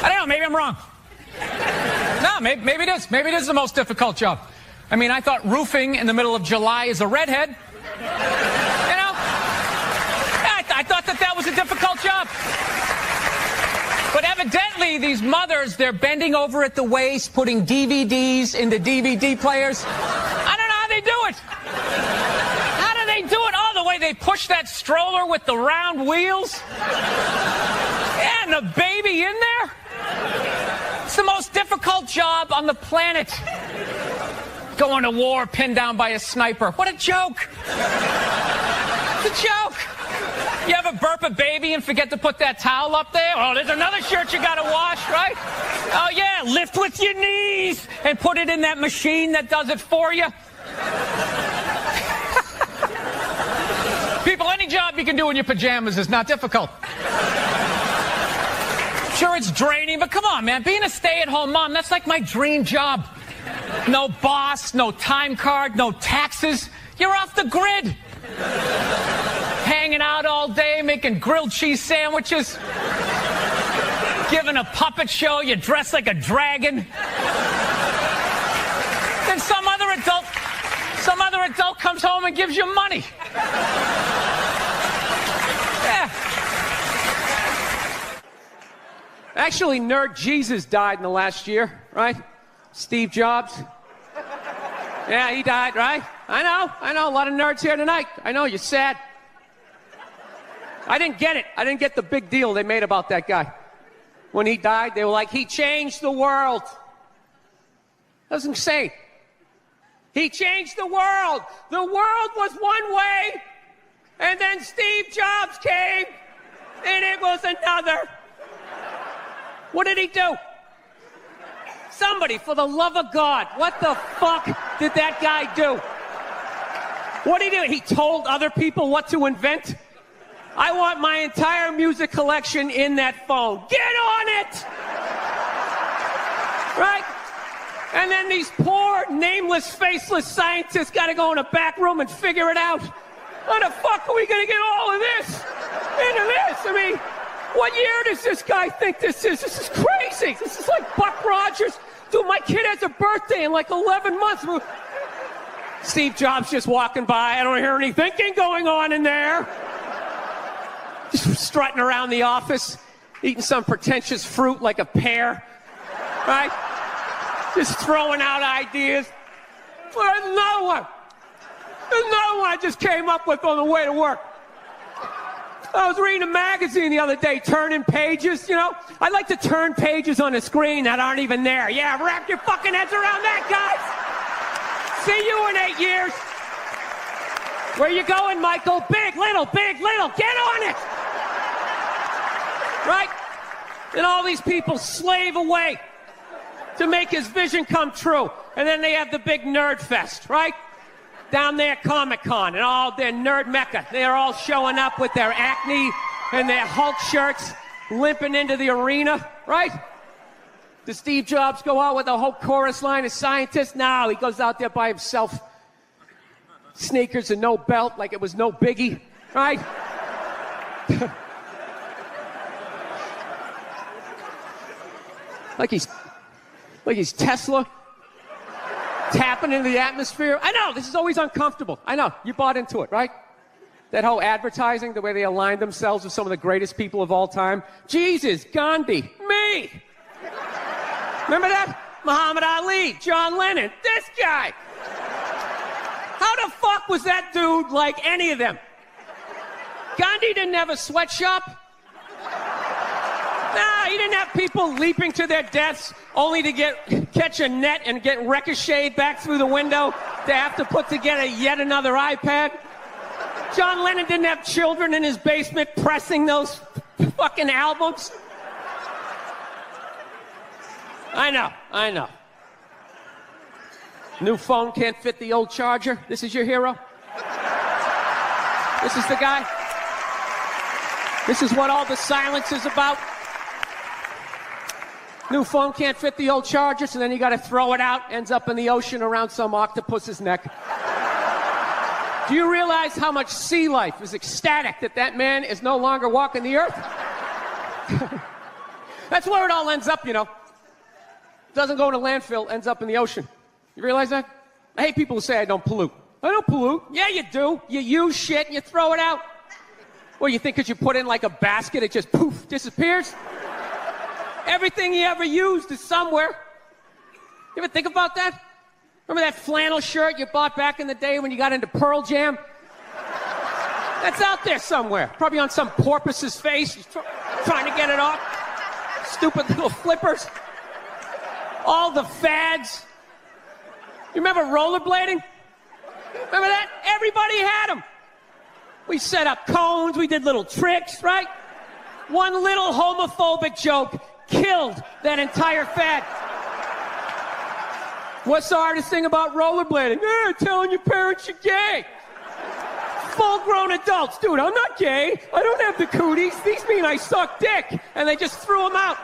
I don't know, maybe I'm wrong. No, maybe it is. Maybe it is the most difficult job. I mean, I thought roofing in the middle of July as a redhead. You know? I thought that was a difficult job. But evidently, these mothers, they're bending over at the waist, putting DVDs into DVD players. I don't know how they do it. How do they do it? Oh, the way they push that stroller with the round wheels. Yeah, and the baby in there. It's the most difficult job on the planet. Going to war pinned down by a sniper. What a joke. It's a joke. You ever burp a baby and forget to put that towel up there? Oh, there's another shirt you gotta wash, right? Oh yeah, lift with your knees and put it in that machine that does it for you. People, any job you can do in your pajamas is not difficult. Sure, it's draining, but come on, man. Being a stay-at-home mom, that's like my dream job. No boss, no time card, no taxes. You're off the grid. Hanging out all day, making grilled cheese sandwiches. Giving a puppet show, you dress like a dragon. Then some other adult comes home and gives you money. Yeah. Actually, Nerd Jesus died in the last year, right? Steve Jobs. Yeah, he died, right? I know. A lot of nerds here tonight. I know, you're sad. I didn't get it. I didn't get the big deal they made about that guy. When he died, they were like, he changed the world. That was insane. He changed the world. The world was one way, and then Steve Jobs came, and it was another. What did he do? Somebody, for the love of God, what the fuck did that guy do? What did he do? He told other people what to invent? I want my entire music collection in that phone. Get on it! Right? And then these poor, nameless, faceless scientists got to go in a back room and figure it out. How the fuck are we going to get all of this into this? I mean, what year does this guy think this is? This is crazy. This is like Buck Rogers. Dude, my kid has a birthday in like 11 months. Steve Jobs just walking by. I don't hear any thinking going on in there. Just strutting around the office, eating some pretentious fruit like a pear. Right? Just throwing out ideas. There's another one. There's another one I just came up with on the way to work. I was reading a magazine the other day, turning pages, you know? I like to turn pages on a screen that aren't even there. Yeah, wrap your fucking heads around that, guys. See you in 8 years. Where you going, Michael? Big, little, get on it. Right? And all these people slave away to make his vision come true. And then they have the big nerd fest, right? Down there at Comic-Con and all their nerd mecca. They're all showing up with their Acne and their Hulk shirts, limping into the arena, right? Does Steve Jobs go out with a whole chorus line of scientists? No, he goes out there by himself. Sneakers and no belt, like it was no biggie, right? like he's Tesla. Tapping into the atmosphere. I know, this is always uncomfortable. I know, you bought into it, right? That whole advertising, the way they aligned themselves with some of the greatest people of all time. Jesus, Gandhi, me. Remember that? Muhammad Ali, John Lennon, this guy. How the fuck was that dude like any of them? Gandhi didn't have a sweatshop. Nah, he didn't have people leaping to their deaths only to catch a net and get ricocheted back through the window to have to put together yet another iPad. John Lennon didn't have children in his basement pressing those fucking albums. I know. New phone can't fit the old charger. This is your hero? This is the guy. This is what all the silence is about. New phone can't fit the old charger, so then you got to throw it out. Ends up in the ocean around some octopus's neck. Do you realize how much sea life is ecstatic that that man is no longer walking the earth? That's where it all ends up, you know. Doesn't go in a landfill, ends up in the ocean. You realize that? I hate people who say I don't pollute. I don't pollute. Yeah, you do. You use shit and you throw it out. Well, you think because you put it in like a basket, it just poof, disappears? Everything you ever used is somewhere. You ever think about that? Remember that flannel shirt you bought back in the day when you got into Pearl Jam? That's out there somewhere. Probably on some porpoise's face. He's trying to get it off. Stupid little flippers. All the fads. You remember rollerblading? Remember that? Everybody had them. We set up cones. We did little tricks, right? One little homophobic joke killed that entire fad. What's the hardest thing about rollerblading? Telling your parents you're gay. Full-grown adults. Dude, I'm not gay. I don't have the cooties. These mean I suck dick. And they just threw them out.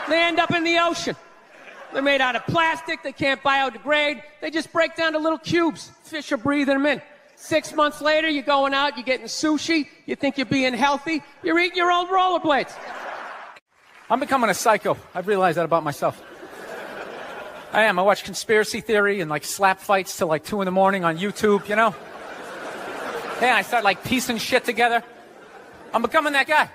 They end up in the ocean. They're made out of plastic. They can't biodegrade. They just break down to little cubes. Fish are breathing them in. 6 months later, you're going out, you're getting sushi. You think you're being healthy. You're eating your old rollerblades. I'm becoming a psycho. I've realized that about myself. I am. I watch conspiracy theory and like slap fights till like 2 in the morning on YouTube, you know? Yeah, I start like piecing shit together. I'm becoming that guy.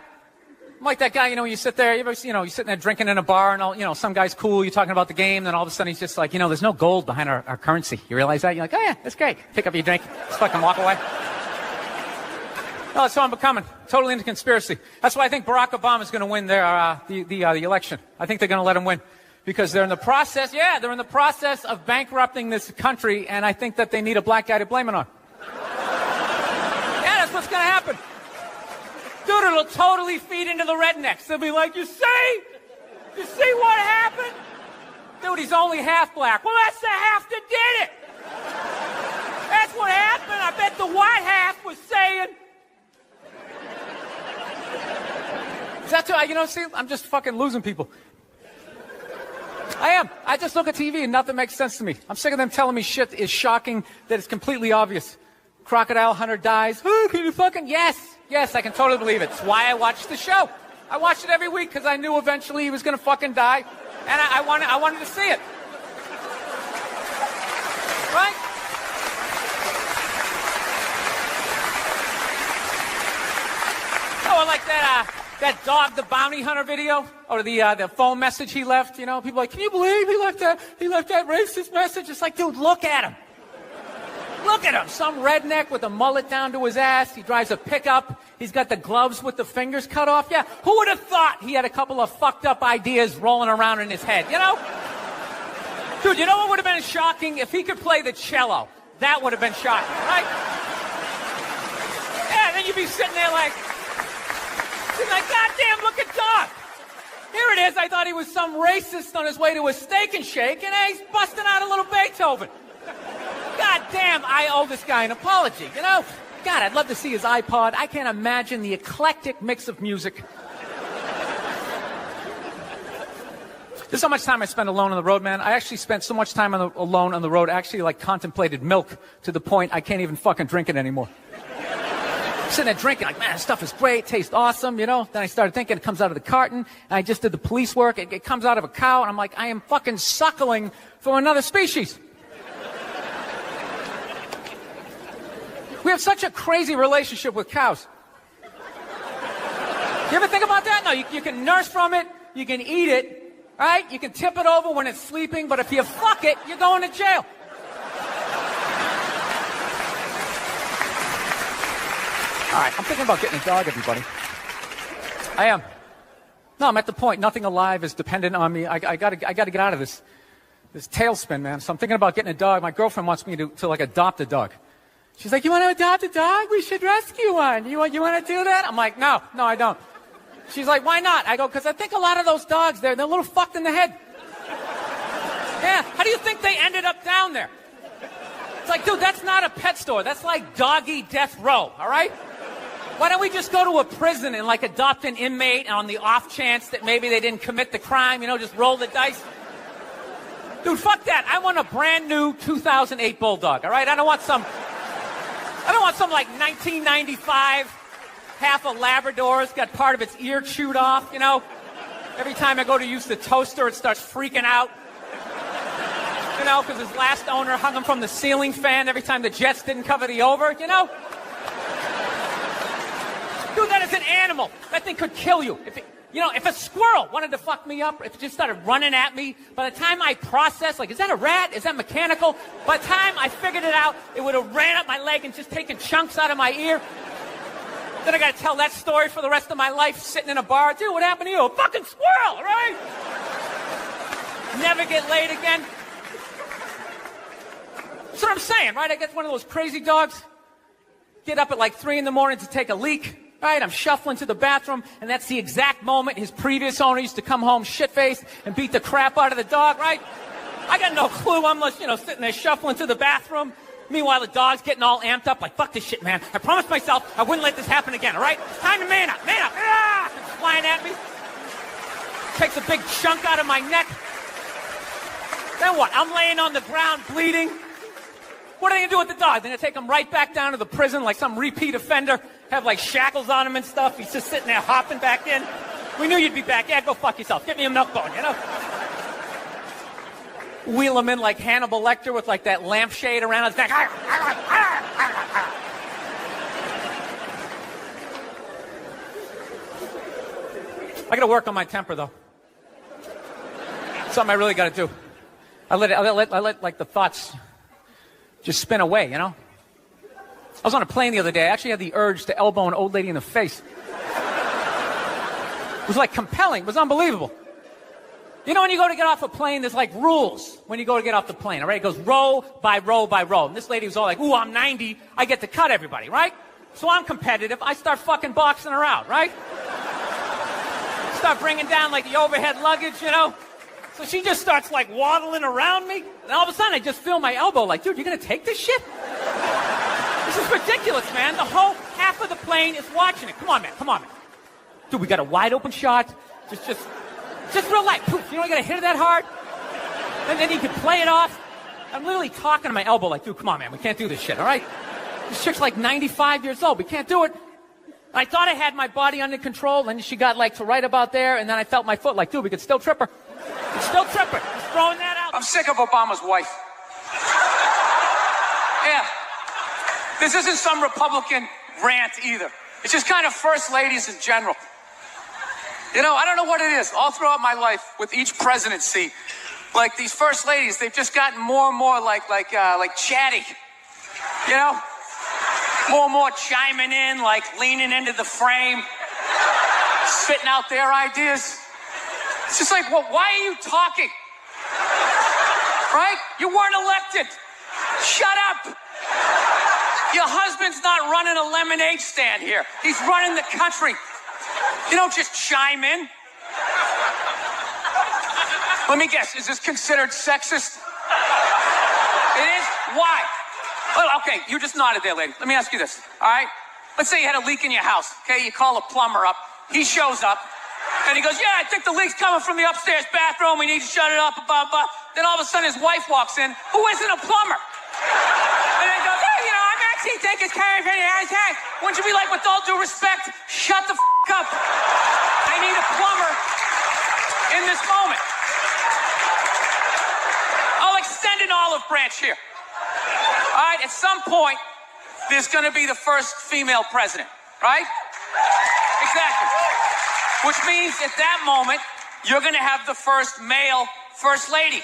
I'm like that guy, you know, you sit there, you're sitting there drinking in a bar and all, you know, some guy's cool, you're talking about the game, then all of a sudden he's just like, you know, there's no gold behind our currency. You realize that? You're like, oh yeah, that's great. Pick up your drink, just fucking walk away. No, that's what I'm becoming. Totally into conspiracy. That's why I think Barack Obama is going to win the election. I think they're going to let him win. Because they're in the process of bankrupting this country, and I think that they need a black guy to blame it on. Yeah, that's what's going to happen. Dude, it'll totally feed into the rednecks. They'll be like, you see what happened? Dude, he's only half black. Well, that's the half that did it. That's what happened. I bet the white half was saying. Is that too, you know, see, I'm just fucking losing people. I am. I just look at TV and nothing makes sense to me. I'm sick of them telling me shit is shocking that it's completely obvious. Crocodile hunter dies. Oh, can you fucking... Yes, I can totally believe it. It's why I watch the show. I watch it every week because I knew eventually he was going to fucking die. And I wanted to see it. Right? Oh, I like that dog, the bounty hunter video, or the phone message he left. You know, people are like, can you believe he left that racist message? It's like, dude, look at him. Look at him. Some redneck with a mullet down to his ass. He drives a pickup. He's got the gloves with the fingers cut off. Yeah, who would have thought he had a couple of fucked up ideas rolling around in his head, you know? Dude, you know what would have been shocking? If he could play the cello. That would have been shocking, right? Yeah, then you'd be sitting there like, goddamn, look at Doc. Here it is. I thought he was some racist on his way to a steak and shake, and he's busting out a little Beethoven. God damn, I owe this guy an apology, you know? God, I'd love to see his iPod. I can't imagine the eclectic mix of music. This is how much time I spend alone on the road, man. I actually spent so much time alone on the road, I actually like contemplated milk to the point I can't even fucking drink it anymore. I'm sitting there drinking, like, man, this stuff is great, tastes awesome, you know? Then I started thinking it comes out of the carton, and I just did the police work. It comes out of a cow, and I'm like, I am fucking suckling from another species. We have such a crazy relationship with cows. You ever think about that? No, you can nurse from it, you can eat it, right? You can tip it over when it's sleeping, but if you fuck it, you're going to jail. All right, I'm thinking about getting a dog, everybody. I am. No, I'm at the point. Nothing alive is dependent on me. I gotta get out of this tailspin, man. So I'm thinking about getting a dog. My girlfriend wants me to like adopt a dog. She's like, you want to adopt a dog? We should rescue one. You want to do that? I'm like, no, I don't. She's like, why not? I go, because I think a lot of those dogs, they're a little fucked in the head. Yeah, how do you think they ended up down there? It's like, dude, that's not a pet store. That's like doggy death row, all right? Why don't we just go to a prison and like adopt an inmate on the off chance that maybe they didn't commit the crime, you know, just roll the dice? Dude, fuck that. I want a brand new 2008 Bulldog, all right? I don't want some like 1995 half a Labrador. It's got part of its ear chewed off, you know? Every time I go to use the toaster, it starts freaking out. You know, because his last owner hung him from the ceiling fan every time the Jets didn't cover the over, you know? Dude, that is an animal. That thing could kill you. If a squirrel wanted to fuck me up, if it just started running at me, by the time I processed, like, is that a rat? Is that mechanical? By the time I figured it out, it would have ran up my leg and just taken chunks out of my ear. Then I got to tell that story for the rest of my life, sitting in a bar. Dude, what happened to you? A fucking squirrel, right? Never get laid again. That's what I'm saying, right? I get one of those crazy dogs, get up at like 3 in the morning to take a leak. Right, I'm shuffling to the bathroom, and that's the exact moment his previous owner used to come home shit-faced and beat the crap out of the dog, right? I got no clue. I'm just, sitting there shuffling to the bathroom. Meanwhile, the dog's getting all amped up, like, fuck this shit, man. I promised myself I wouldn't let this happen again, all right? It's time to man up, man up. Ah! It's flying at me. Takes a big chunk out of my neck. Then what? I'm laying on the ground bleeding. What are they going to do with the dog? They're going to take him right back down to the prison like some repeat offender, have like shackles on him and stuff. He's just sitting there hopping back in. We knew you'd be back. Yeah, go fuck yourself. Get me a milk bone, you know? Wheel him in like Hannibal Lecter with like that lampshade around his neck. I got to work on my temper, though. Something I really got to do. I let like the thoughts just spin away, you know? I was on a plane the other day. I actually had the urge to elbow an old lady in the face. It was like compelling. It was unbelievable. You know, when you go to get off a plane, there's like rules when you go to get off the plane, all right? It goes row by row by row. And this lady was all like, ooh, I'm 90. I get to cut everybody, right? So I'm competitive. I start fucking boxing her out, right? Start bringing down like the overhead luggage, you know? So she just starts like waddling around me. And all of a sudden I just feel my elbow like, dude, you're going to take this shit? This is ridiculous, man. The whole half of the plane is watching it. Come on, man. Come on, man. Dude, we got a wide open shot. Just real light. Poof. You know, I got to hit it that hard. And then you can play it off. I'm literally talking to my elbow like, dude, come on, man. We can't do this shit, all right? This chick's like 95 years old. We can't do it. I thought I had my body under control, and she got like to right about there, and then I felt my foot like, dude, we could still trip her. We could still trip her. Just throwing that out. I'm sick of Obama's wife. Yeah. This isn't some Republican rant either. It's just kind of first ladies in general. You know, I don't know what it is. All throughout my life, with each presidency, like these first ladies, they've just gotten more and more like chatty. You know? More and more chiming in, like leaning into the frame, spitting out their ideas. It's just like, well, why are you talking? Right? You weren't elected. Shut up. Your husband's not running a lemonade stand here. He's running the country. You don't just chime in. Let me guess, is this considered sexist? It is? Why? Well, okay, you just nodded there, lady. Let me ask you this, all right? Let's say you had a leak in your house, okay? You call a plumber up. He shows up, and he goes, yeah, I think the leak's coming from the upstairs bathroom. We need to shut it up, blah, blah. Then all of a sudden his wife walks in, who isn't a plumber. And he goes, hey, I'm actually taking care of it. Wouldn't you be like, with all due respect, shut the up. I need a plumber in this moment. I'll extend an olive branch here. All right, at some point, there's going to be the first female president, right? Exactly. Which means at that moment, you're going to have the first male first lady,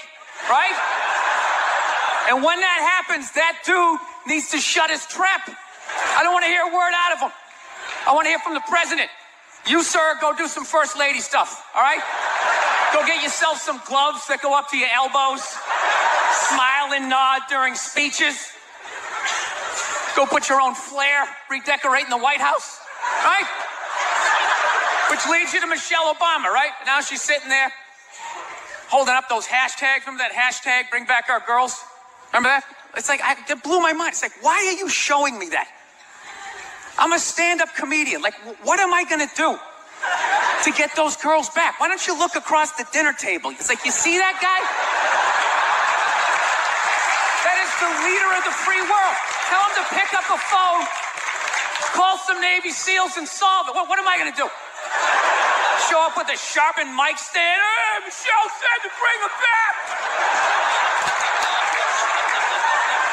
right? And when that happens, that dude needs to shut his trap. I don't want to hear a word out of him. I want to hear from the president. You, sir, go do some first lady stuff, all right? Go get yourself some gloves that go up to your elbows. Smile and nod during speeches. Go put your own flair, redecorating the White House, right? Which leads you to Michelle Obama, right? Now she's sitting there holding up those hashtags. Remember that hashtag, bring back our girls? Remember that? It's like, it blew my mind. It's like, why are you showing me that? I'm a stand-up comedian. Like, what am I gonna do to get those girls back? Why don't you look across the dinner table? It's like, you see that guy? That is the leader of the free world. Tell him to pick up a phone, call some Navy SEALs and solve it. What am I gonna do? Show up with a sharpened mic stand? Hey, Michelle said to bring him back.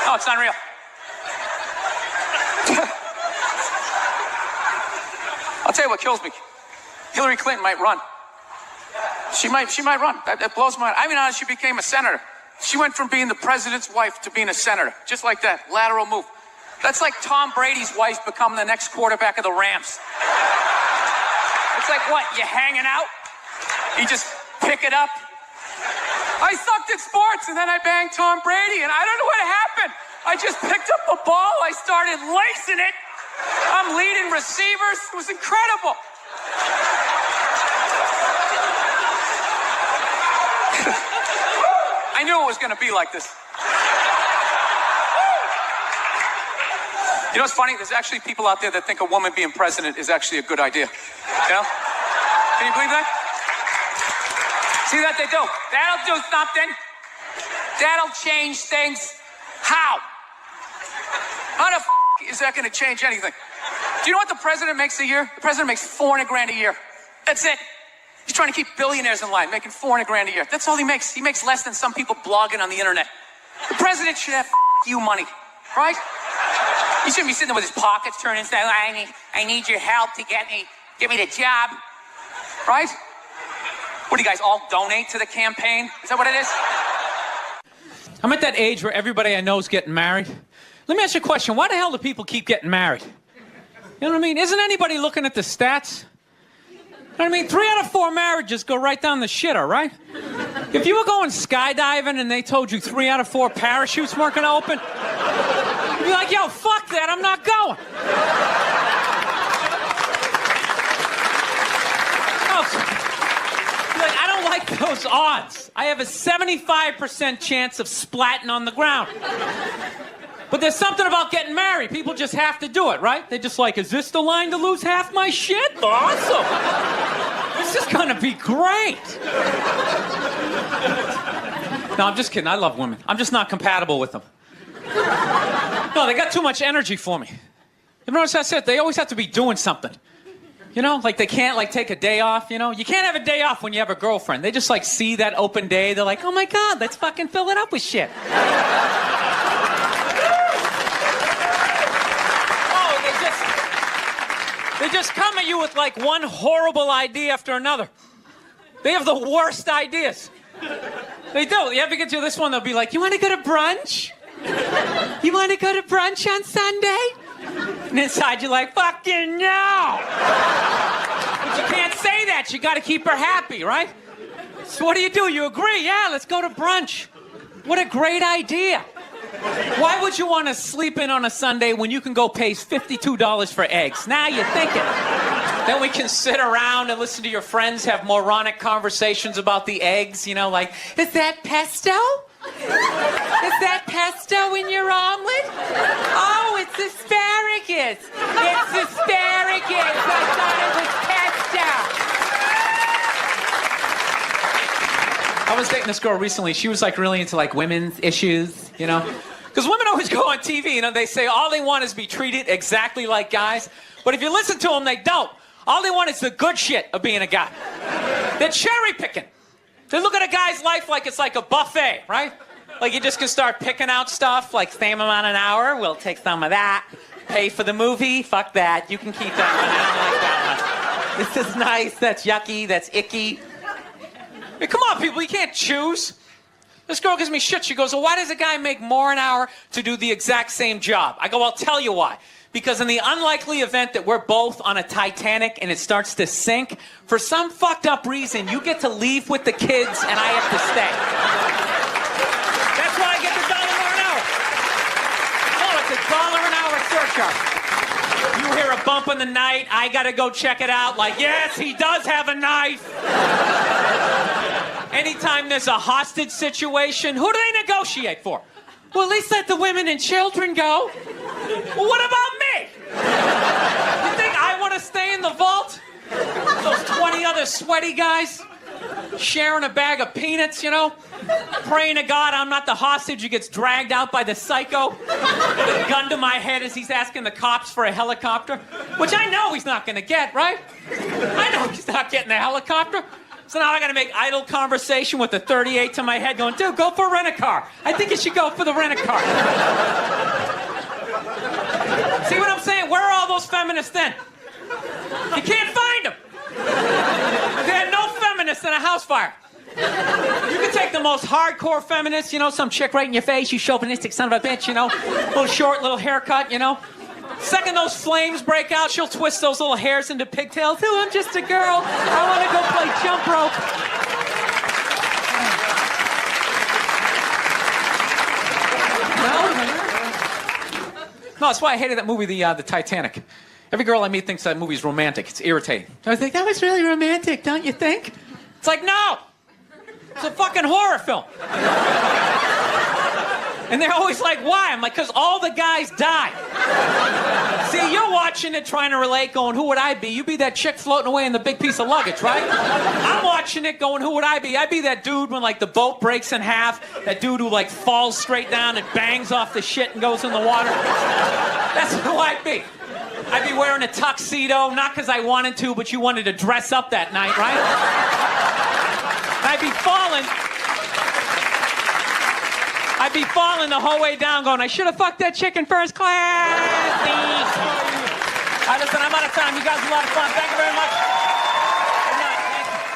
Oh, it's unreal. I'll tell you what kills me. Hillary Clinton might run. She might run. That blows my mind. I mean, honestly, she became a senator. She went from being the president's wife to being a senator. Just like that. Lateral move. That's like Tom Brady's wife becoming the next quarterback of the Rams. It's like, what, you hanging out? You just pick it up? I sucked at sports, and then I banged Tom Brady, and I don't know what happened. I just picked up a ball, I started lacing it. I'm leading receivers. It was incredible. I knew it was going to be like this. You know what's funny? There's actually people out there that think a woman being president is actually a good idea. You know? Can you believe that? See that they do? That'll do something. That'll change things. How? How the f*** is that going to change anything? Do you know what the president makes a year? The president makes $400,000 a year. That's it. He's trying to keep billionaires in line, making $400,000 a year. That's all he makes. He makes less than some people blogging on the internet. The president should have you money, right? He shouldn't be sitting there with his pockets turned and saying, I need your help to get me the job, right? What do you guys all donate to the campaign? Is that what it is? I'm at that age where everybody I know is getting married. Let me ask you a question. Why the hell do people keep getting married? You know what I mean? Isn't anybody looking at the stats? You know what I mean? 3 out of 4 marriages go right down the shitter, right? If you were going skydiving and they told you 3 out of 4 parachutes weren't going to open, you'd be like, yo, fuck that, I'm not going. Like, I don't like those odds. I have a 75% chance of splatting on the ground. But there's something about getting married. People just have to do it, right? They're just like, is this the line to lose half my shit? Awesome. This is gonna be great. No, I'm just kidding. I love women. I'm just not compatible with them. No, they got too much energy for me. You notice that's it? They always have to be doing something. You know, like they can't like take a day off, you know? You can't have a day off when you have a girlfriend. They just like see that open day. They're like, oh my God, let's fucking fill it up with shit. They just come at you with like one horrible idea after another. They have the worst ideas. They do. You ever get to this one, they'll be like, you want to go to brunch? You want to go to brunch on Sunday? And inside you're like, fucking no! But you can't say that. You got to keep her happy, right? So what do? You agree? Yeah, let's go to brunch. What a great idea. Why would you want to sleep in on a Sunday when you can go pay $52 for eggs? Now you're thinking. Then we can sit around and listen to your friends have moronic conversations about the eggs, you know, like, is that pesto? Is that pesto in your omelet? Oh, it's asparagus. It's asparagus. I thought it was pesto. I was dating this girl recently. She was like really into like women's issues, you know? Because women always go on TV, you know, they say all they want is to be treated exactly like guys. But if you listen to them, they don't. All they want is the good shit of being a guy. They're cherry picking. They look at a guy's life like it's like a buffet, right? Like you just can start picking out stuff, like same amount an hour, we'll take some of that. Pay for the movie, fuck that. You can keep that one, I don't like that one. This is nice, that's yucky, that's icky. Hey, come on, people, you can't choose. This girl gives me shit. She goes, well, why does a guy make more an hour to do the exact same job? I go, I'll tell you why. Because in the unlikely event that we're both on a Titanic and it starts to sink, for some fucked up reason, you get to leave with the kids and I have to stay. That's why I get the $1 more an hour. Oh, it's $1 an hour surcharge. You hear a bump in the night, I gotta go check it out. Like, yes, he does have a knife. Anytime there's a hostage situation, who do they negotiate for? Well, at least let the women and children go. Well, what about me? You think I want to stay in the vault? Those 20 other sweaty guys sharing a bag of peanuts, you know? Praying to God I'm not the hostage who gets dragged out by the psycho with a gun to my head as he's asking the cops for a helicopter, which I know he's not going to get, right? I know he's not getting the helicopter. So now I got to make idle conversation with the 38 to my head going, dude, go for a rent-a-car. I think you should go for the rent-a-car. See what I'm saying? Where are all those feminists then? You can't find them. They had no feminists in a house fire. You can take the most hardcore feminist, you know, some chick right in your face, you chauvinistic son of a bitch, you know, little short, little haircut, you know. Second those flames break out, she'll twist those little hairs into pigtails. Oh, I'm just a girl. I want to go play jump rope. No, that's why I hated that movie, the Titanic. Every girl I meet thinks that movie's romantic. It's irritating. I think that was really romantic, don't you think? It's like, no! It's a fucking horror film. And they're always like, why? I'm like, because all the guys die. See, you're watching it trying to relate, going, who would I be? You'd be that chick floating away in the big piece of luggage, right? I'm watching it going, who would I be? I'd be that dude when, like, the boat breaks in half, that dude who, like, falls straight down and bangs off the shit and goes in the water. That's who I'd be. I'd be wearing a tuxedo, not because I wanted to, but you wanted to dress up that night, right? I'd be falling the whole way down going, I should have fucked that chick in first class. All right, listen, I'm out of time. You guys had a lot of fun. Thank you very much.